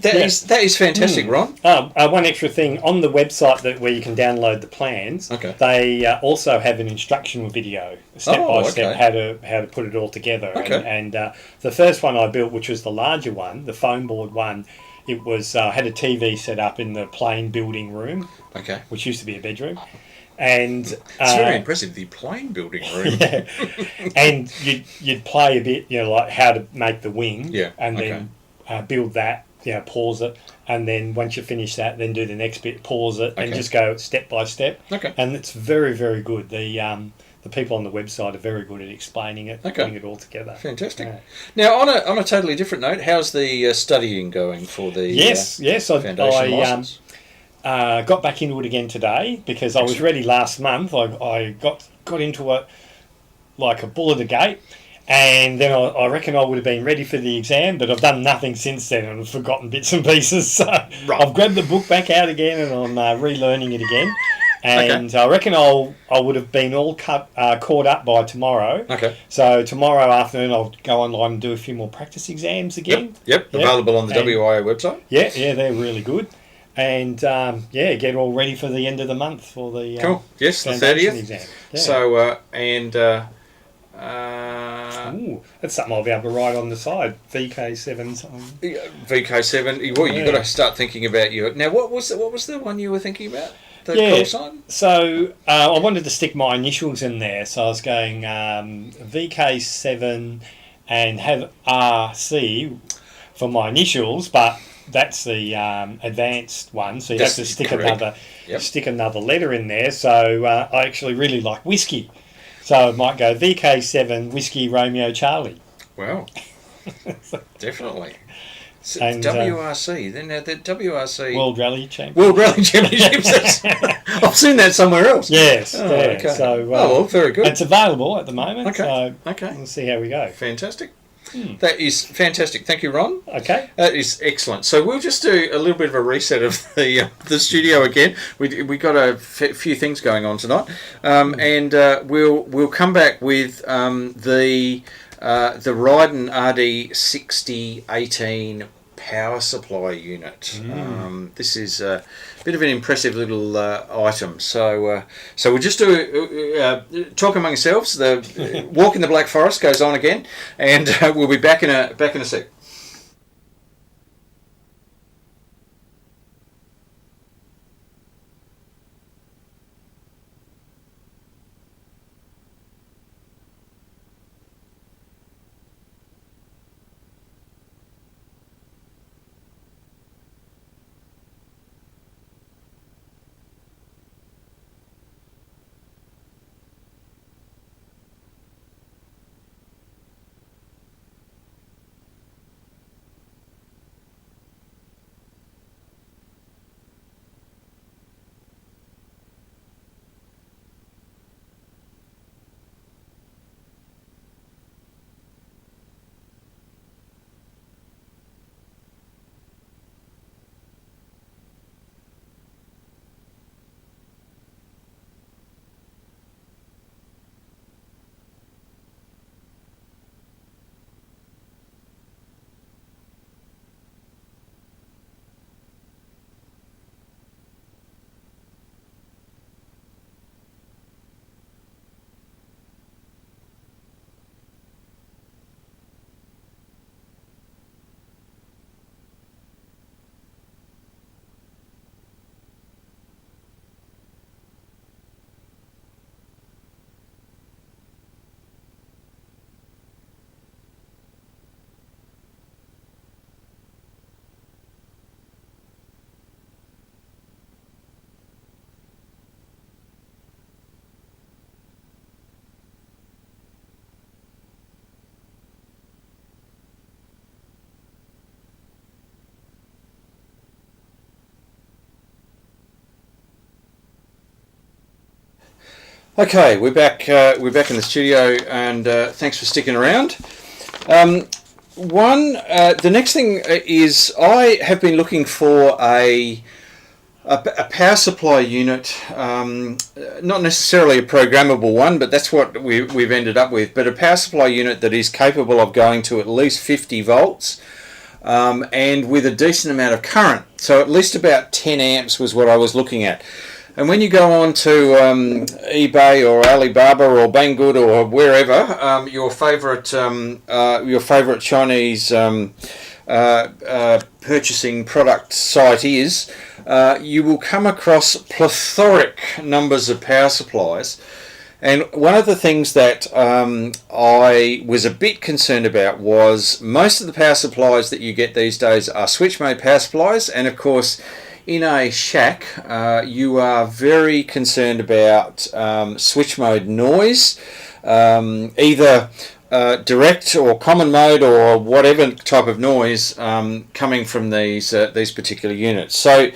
that is fantastic, Ron. One extra thing on the website where you can download the plans. Okay. They also have an instructional video, step by step, how to put it all together. Okay. And the first one I built, which was the larger one, the foam board one, it was had a TV set up in the plane building room, Okay. which used to be a bedroom. And It's very impressive, the plane building room. yeah. And you'd play a bit, like how to make the wing, Yeah, and then build that, pause it, and then once you finish that, then do the next bit, pause it, and just go step by step. Okay. And it's very, very good. The people on the website are very good at explaining it, putting it all together. Fantastic. Yeah. Now, on a totally different note, how's the studying going for the foundation license? I got back into it again today because I was ready last month. I got into it like a bull at the gate, and then I reckon I would have been ready for the exam, but I've done nothing since then and I've forgotten bits and pieces. So I've grabbed the book back out again and I'm relearning it again. And I reckon I would have been all caught up by tomorrow. Okay. So tomorrow afternoon I'll go online and do a few more practice exams again. Yep. Available on the WIA website. Yeah, they're really good. And get all ready for the end of the month for the cool. Yes, the 30th. Exam. Yeah. So ooh, that's something I'll be able to write on the side. VK7's VK7. Well, you've got to start thinking about your. Now, what was the one you were thinking about? The call sign? So I wanted to stick my initials in there. So I was going VK7 and have RC for my initials, but that's the advanced one. So you have to stick another letter in there. So I actually really like whiskey. So I might go VK7 Whiskey Romeo Charlie. Wow. Definitely. So and, WRC, then the WRC... World Rally Championships. World Rally Championships. I've seen that somewhere else. Yes. Oh, okay. So, well, very good. It's available at the moment. Okay. So we'll see how we go. Fantastic. That is fantastic. Thank you, Ron. Okay. That is excellent. So we'll just do a little bit of a reset of the studio again. We got a few things going on tonight, and we'll come back with the RIDEN RD6018 power supply unit. This is a bit of an impressive little item. So we'll just do talk among ourselves. The walk in the Black Forest goes on again, and we'll be back in a sec. Okay, we're back. We're back in the studio, and thanks for sticking around. The next thing is I have been looking for a power supply unit, not necessarily a programmable one, but that's what we've ended up with. But a power supply unit that is capable of going to at least 50 volts. And with a decent amount of current, so at least about 10 amps was what I was looking at. And when you go on to eBay or Alibaba or Banggood or wherever your favourite Chinese purchasing product site is, you will come across plethoric numbers of power supplies. And one of the things that I was a bit concerned about was most of the power supplies that you get these days are switch mode power supplies, and of course in a shack you are very concerned about switch mode noise, either direct or common mode or whatever type of noise coming from these particular units. So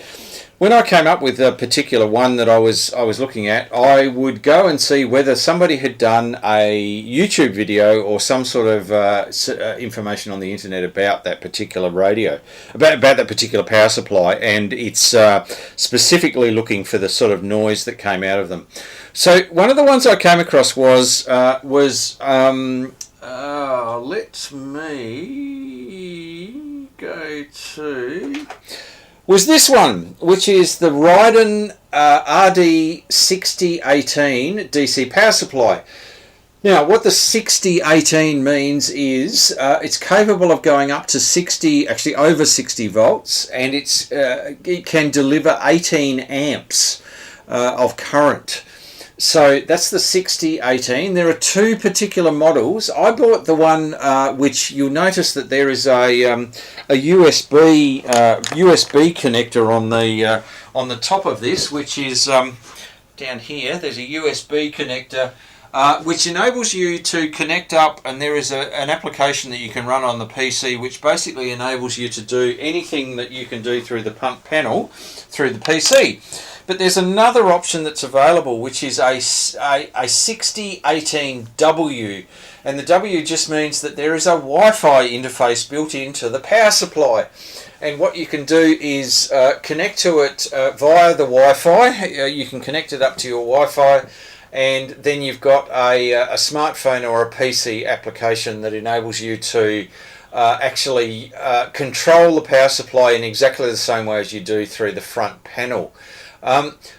when I came up with a particular one that I was looking at, I would go and see whether somebody had done a YouTube video or some sort of information on the internet about that particular radio, about that particular power supply, and it's specifically looking for the sort of noise that came out of them. So one of the ones I came across was let me go to... was this one, which is the Riden RD6018 DC power supply. Now, what the 6018 means is it's capable of going up to 60, actually over 60 volts, and it can deliver 18 amps of current. So that's the 6018. There are two particular models. I bought the one which you'll notice that there is a USB connector on the top of this, which is down here. There's a USB connector which enables you to connect up, and there is an application that you can run on the PC which basically enables you to do anything that you can do through the pump panel through the PC. But there's another option that's available, which is a 6018W, and the W just means that there is a Wi-Fi interface built into the power supply, and what you can do is connect to it via the Wi-Fi. You can connect it up to your Wi-Fi, and then you've got a smartphone or a PC application that enables you to actually control the power supply in exactly the same way as you do through the front panel.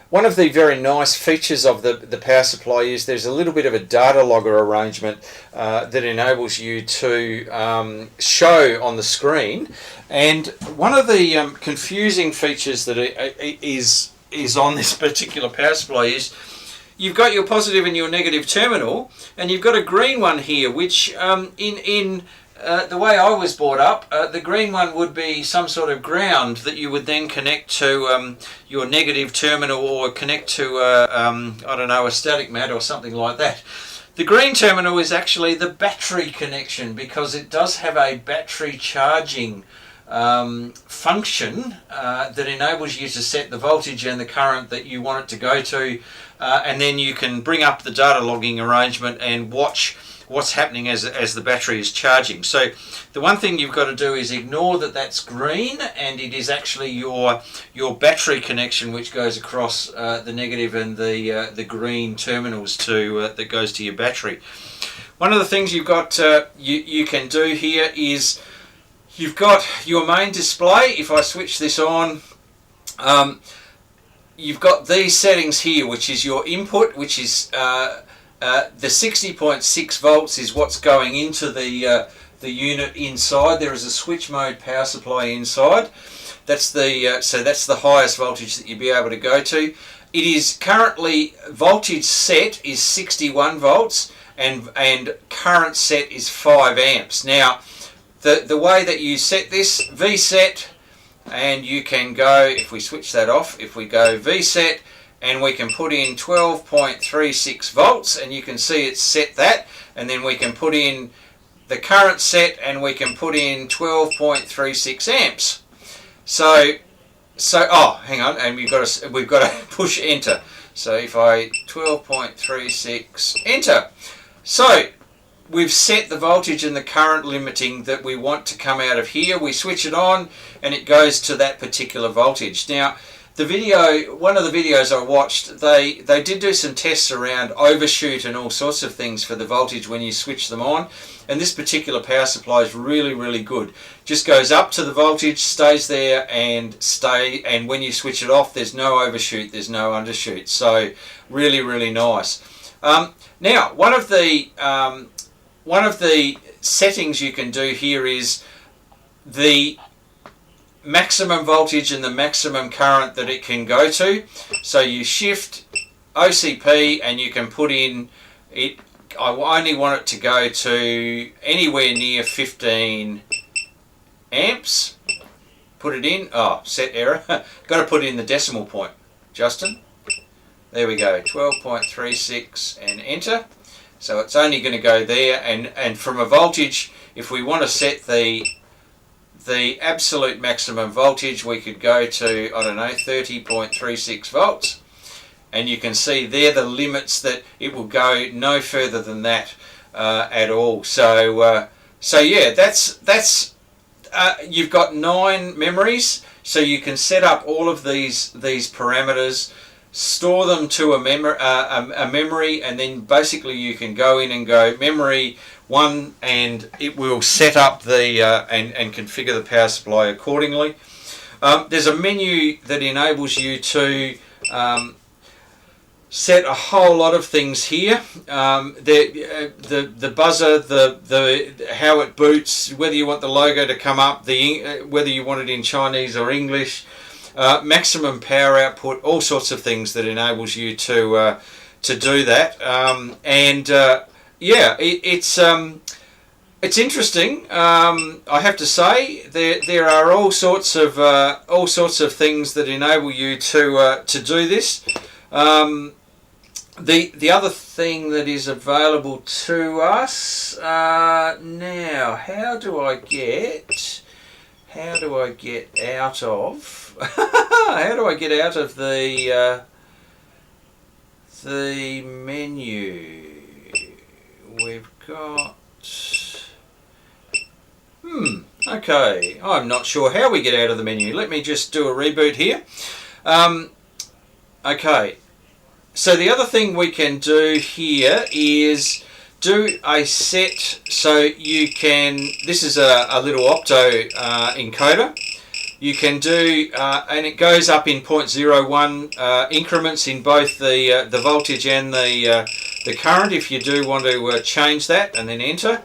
One of the very nice features of the power supply is there's a little bit of a data logger arrangement that enables you to show on the screen. And one of the confusing features that is on this particular power supply is you've got your positive and your negative terminal, and you've got a green one here, which the way I was brought up, the green one would be some sort of ground that you would then connect to your negative terminal, or connect to I don't know, a static mat or something like that. The green terminal is actually the battery connection, because it does have a battery charging function that enables you to set the voltage and the current that you want it to go to, and then you can bring up the data logging arrangement and watch what's happening as the battery is charging. So the one thing you've got to do is ignore that that's green, and it is actually your battery connection which goes across the negative and the green terminals that goes to your battery. One of the things you've got you can do here is you've got your main display. If I switch this on, you've got these settings here, which is your input, which is the 60.6 volts is what's going into the unit inside. There is a switch mode power supply inside. That's so that's the highest voltage that you'll be able to go to. It is currently voltage set is 61 volts and current set is 5 amps. Now the way that you set this, V set, and you can go, if we switch that off, if we go V set, and we can put in 12.36 volts, and you can see it's set that, and then we can put in the current set, and we can put in 12.36 amps. So oh, hang on, and we've got to push enter. So if I 12.36 enter, so we've set the voltage and the current limiting that we want to come out of here. We switch it on, and it goes to that particular voltage. Now, one of the videos I watched, they did do some tests around overshoot and all sorts of things for the voltage when you switch them on, and this particular power supply is really, really good. Just goes up to the voltage, stays there, and when you switch it off, there's no overshoot, there's no undershoot. So really, really nice. Now, one of the settings you can do here is the maximum voltage and the maximum current that it can go to. So you shift OCP and you can put in it. I only want it to go to anywhere near 15 amps. Put it in. Oh, set error. Got to put in the decimal point, Justin. There we go, 12.36 and enter. So it's only going to go there, and from a voltage, if we want to set the absolute maximum voltage, we could go to, I don't know, 30.36 volts. And you can see there the limits that it will go no further than that at all. So yeah, that's you've got 9 memories, so you can set up all of these parameters, store them to a memory, and then basically you can go in and go memory 1, and it will set up the and configure the power supply accordingly. There's a menu that enables you to set a whole lot of things here. The buzzer, the how it boots, whether you want the logo to come up, whether you want it in Chinese or English, maximum power output, all sorts of things that enables you to do that. Yeah, it's interesting. I have to say there are all sorts of things that enable you to do this. The other thing that is available to us now, how do I get out of how do I get out of the menu? We've got okay, I'm not sure how we get out of the menu. Let me just do a reboot here. Okay, so the other thing we can do here is do a set, so you can, this is a little opto encoder. You can do, and it goes up in 0.01 increments in both the voltage and the current, if you do want to change that, and then enter,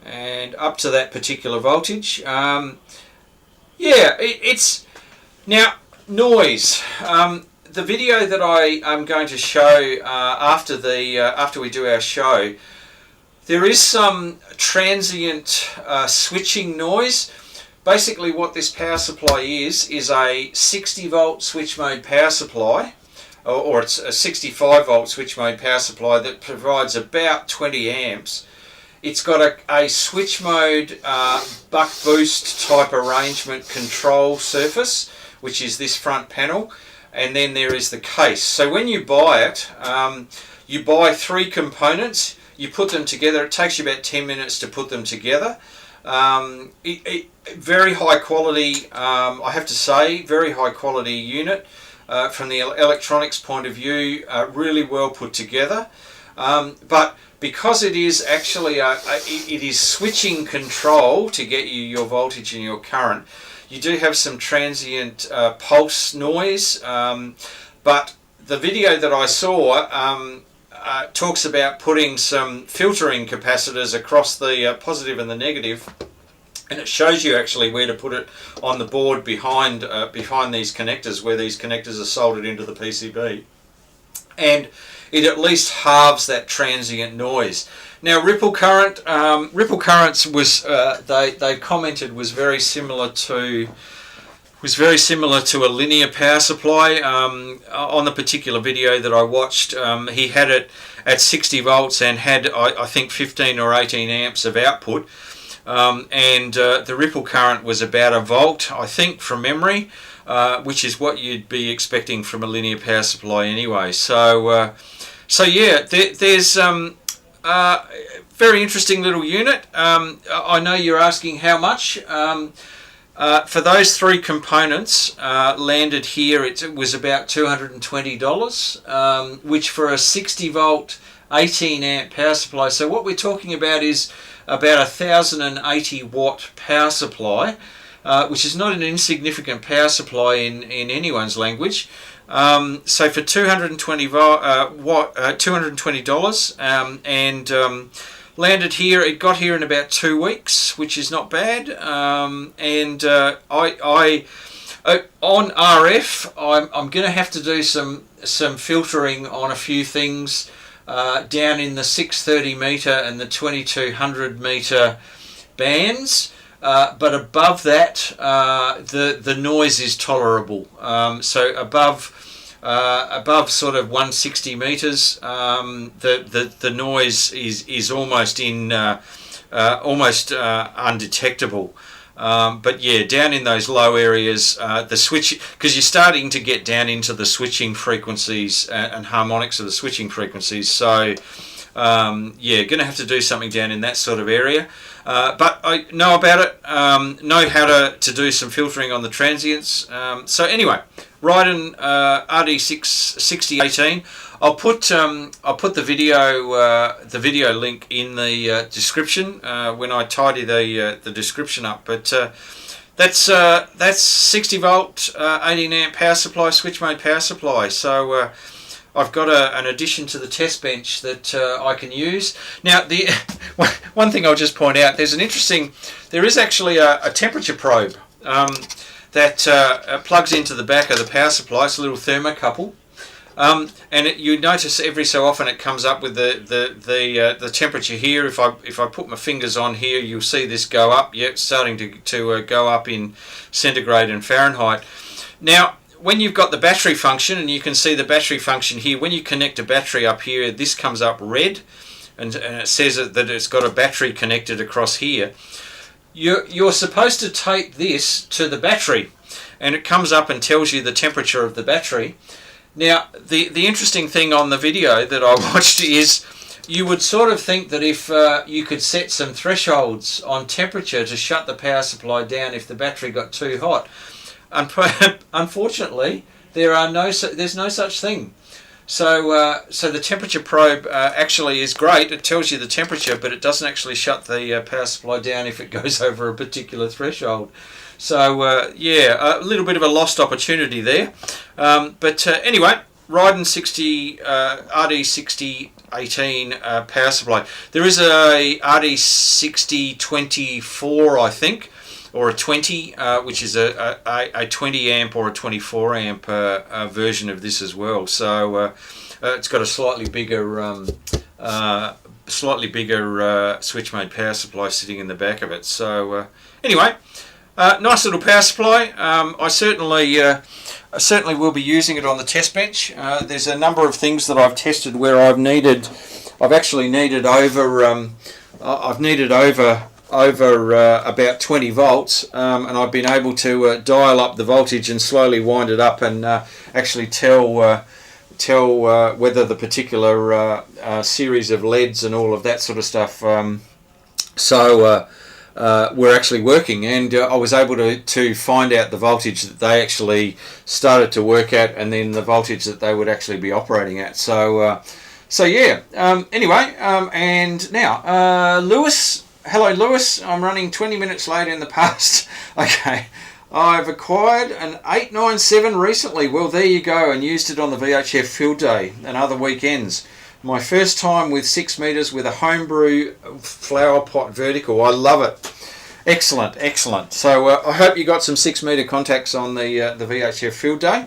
and up to that particular voltage. Yeah, it's now noise. The video that I am going to show after we do our show, there is some transient switching noise. Basically what this power supply is a 60 volt switch mode power supply, or it's a 65 volt switch mode power supply that provides about 20 amps. It's got a switch mode buck boost type arrangement control surface, which is this front panel, and then there is the case. So when you buy it, you buy 3 components, you put them together. It takes you about 10 minutes to put them together. Very high quality, I have to say, very high quality unit from the electronics point of view, really well put together. But because it is actually it is switching control to get you your voltage and your current, you do have some transient pulse noise. But the video that I saw talks about putting some filtering capacitors across the positive and the negative, and it shows you actually where to put it on the board behind these connectors, where these connectors are soldered into the PCB, and it at least halves that transient noise. Now ripple currents was they commented was very similar to a linear power supply. On the particular video that I watched, he had it at 60 volts and had, I think, 15 or 18 amps of output, and the ripple current was about 1 volt, I think, from memory, which is what you'd be expecting from a linear power supply anyway. So yeah, there's very interesting little unit. I know you're asking how much. For those 3 components landed here, it was about $220, which for a 60 volt 18 amp power supply. So what we're talking about is about 1080 watt power supply, which is not an insignificant power supply in anyone's language. So for $220, landed here. It got here in about 2 weeks, which is not bad. On RF, I'm going to have to do some filtering on a few things down in the 630 metre and the 2200 metre bands. But above that, the noise is tolerable. So above sort of 160 metres, the noise is almost undetectable. But yeah, down in those low areas, the switch, because you're starting to get down into the switching frequencies and harmonics of the switching frequencies. So yeah, going to have to do something down in that sort of area. But I know about it, know how to do some filtering on the transients. So anyway, Riden RD6018. I'll put the video link in the description when I tidy the description up. But that's 60 volt, 18 amp power supply, switch mode power supply. So I've got an addition to the test bench that I can use. Now, the one thing I'll just point out, there is actually a temperature probe that plugs into the back of the power supply. It's a little thermocouple. And you notice every so often it comes up with the temperature here. If I put my fingers on here, you'll see this go up. Yeah, it's starting to go up in centigrade and Fahrenheit. Now, when you've got the battery function, and you can see the battery function here, when you connect a battery up here, this comes up red, and it says that it's got a battery connected across here. You're supposed to tape this to the battery, and it comes up and tells you the temperature of the battery. Now, the interesting thing on the video that I watched is you would sort of think that if you could set some thresholds on temperature to shut the power supply down if the battery got too hot. Unfortunately, there's no such thing. So the temperature probe actually is great. It tells you the temperature, but it doesn't actually shut the power supply down if it goes over a particular threshold. So yeah, a little bit of a lost opportunity there. But anyway, Riden RD6018 power supply. There is a RD6024, I think, or a 20, which is a 20 amp or a 24 amp version of this as well. So it's got a slightly bigger switch mode power supply sitting in the back of it. So anyway, nice little power supply. I certainly will be using it on the test bench. There's a number of things that I've tested where I've actually needed over about 20 volts, and I've been able to dial up the voltage and slowly wind it up and actually tell whether the particular series of LEDs and all of that sort of stuff were actually working, and I was able to find out the voltage that they actually started to work at, and then the voltage that they would actually be operating at. So yeah. Anyway, and now Lewis. Hello Lewis, I'm running 20 minutes late in the past. Okay, I've acquired an 897 recently. Well, there you go, and used it on the VHF field day and other weekends. My first time with 6 meters with a homebrew flower pot vertical. I love it. Excellent, excellent. So I hope you got some 6 meter contacts on the VHF field day.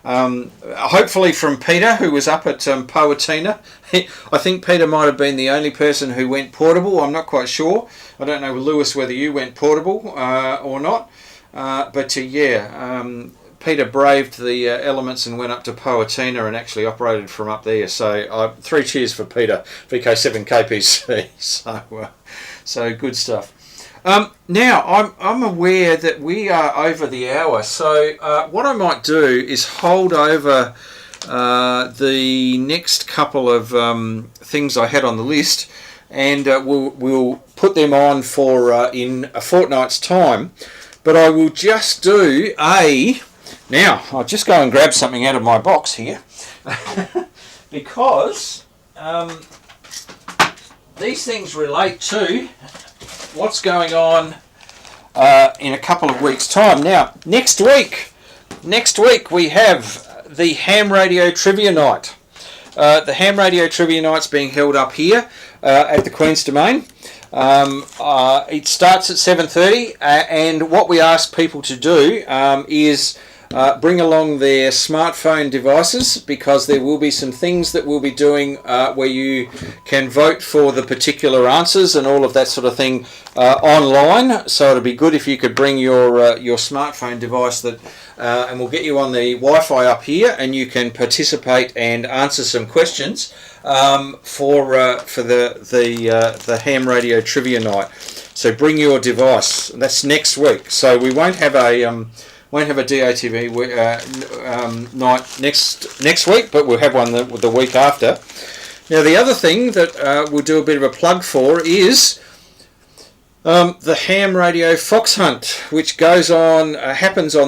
Hopefully from Peter, who was up at Powertina. I think Peter might have been the only person who went portable. I'm not quite sure. I don't know, Lewis, whether you went portable or not. But yeah, Peter braved the elements and went up to Powertina and actually operated from up there. So 3 cheers for Peter, VK7KPC. So good stuff. Now, I'm aware that we are over the hour, so what I might do is hold over the next couple of things I had on the list, and we'll put them on for in a fortnight's time. But I will just do now, I'll just go and grab something out of my box here, because these things relate to what's going on in a couple of weeks' time. Now, next week we have the Ham Radio Trivia Night. The Ham Radio Trivia Night's being held up here. at the Queen's Domain. It starts at 7:30, and what we ask people to do is bring along their smartphone devices, because there will be some things that we'll be doing where you can vote for the particular answers and all of that sort of thing online. So it'd be good if you could bring your smartphone device, and we'll get you on the Wi-Fi up here, and you can participate and answer some questions for the ham radio trivia night. So bring your device. That's next week. So we won't have a DATV night next week, but we'll have one the week after. Now, the other thing that we'll do a bit of a plug for is the ham radio fox hunt, which happens on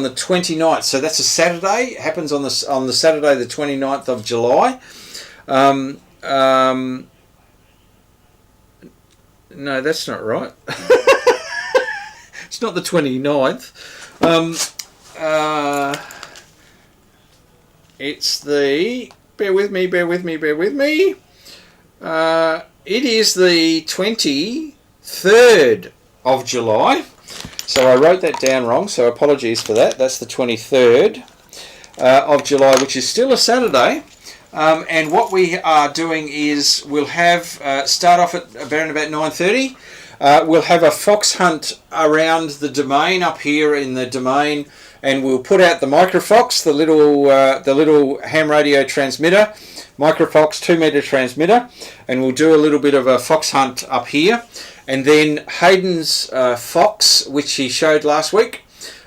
the 29th. So that's a Saturday. It happens on the Saturday, the 29th of July. No, that's not right. It's not the 29th. It's the... Bear with me. It is the 23rd of July. So I wrote that down wrong, so apologies for that. That's the 23rd of July, which is still a Saturday. And what we are doing is we'll have start off at about 9:30. We'll have a fox hunt around the domain up here in the domain, and we'll put out the Microfox, the little ham radio transmitter, Microfox 2-meter transmitter, and we'll do a little bit of a fox hunt up here. And then Hayden's fox, which he showed last week,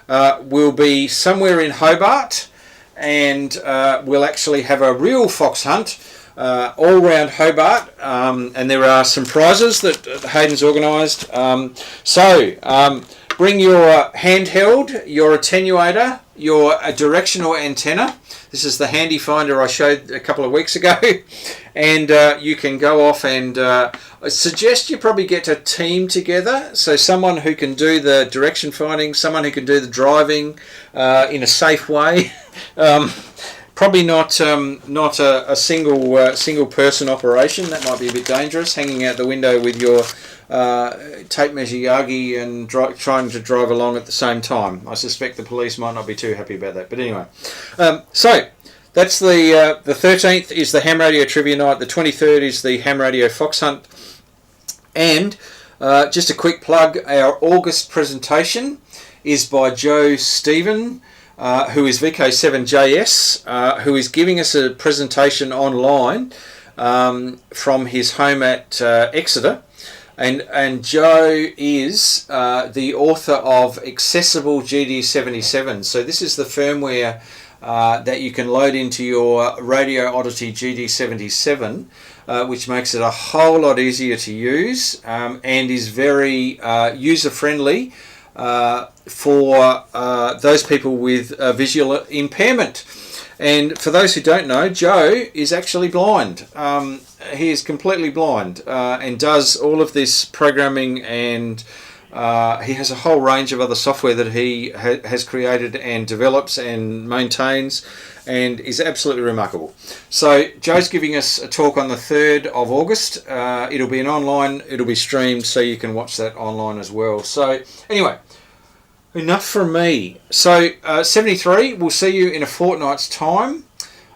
will be somewhere in Hobart, and we'll actually have a real fox hunt all around Hobart, and there are some prizes that Hayden's organised. Bring your handheld, your attenuator, your directional antenna. This is the handy finder I showed a couple of weeks ago, and you can go off and I suggest you probably get a team together, so someone who can do the direction finding, someone who can do the driving in a safe way. Probably not a single person operation. That might be a bit dangerous, hanging out the window with your tape measure Yagi and trying to drive along at the same time. I suspect the police might not be too happy about that. But anyway, so that's the 13th is the ham radio trivia night. The 23rd is the ham radio fox hunt. And just a quick plug, our August presentation is by Joe Stephen, who is VK7JS, who is giving us a presentation online from his home at Exeter. And Joe is the author of Accessible GD77. So this is the firmware that you can load into your Radio Oddity GD77, which makes it a whole lot easier to use and is very user-friendly for those people with visual impairment. And for those who don't know, Joe is actually blind. He is completely blind and does all of this programming, and he has a whole range of other software that he has created and develops and maintains, and is absolutely remarkable. So Joe's giving us a talk on the 3rd of August. It'll be it'll be streamed, so you can watch that online as well. So anyway, enough from me. So 73, we'll see you in a fortnight's time.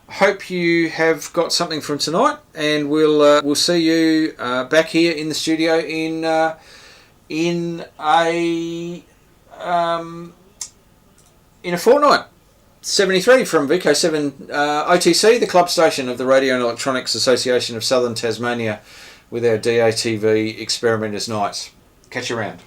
Hope you have got something from tonight, and we'll see you back here in the studio in a fortnight. 73 from VK7 OTC, the club station of the Radio and Electronics Association of Southern Tasmania, with our DATV Experimenters Nights. Catch you around.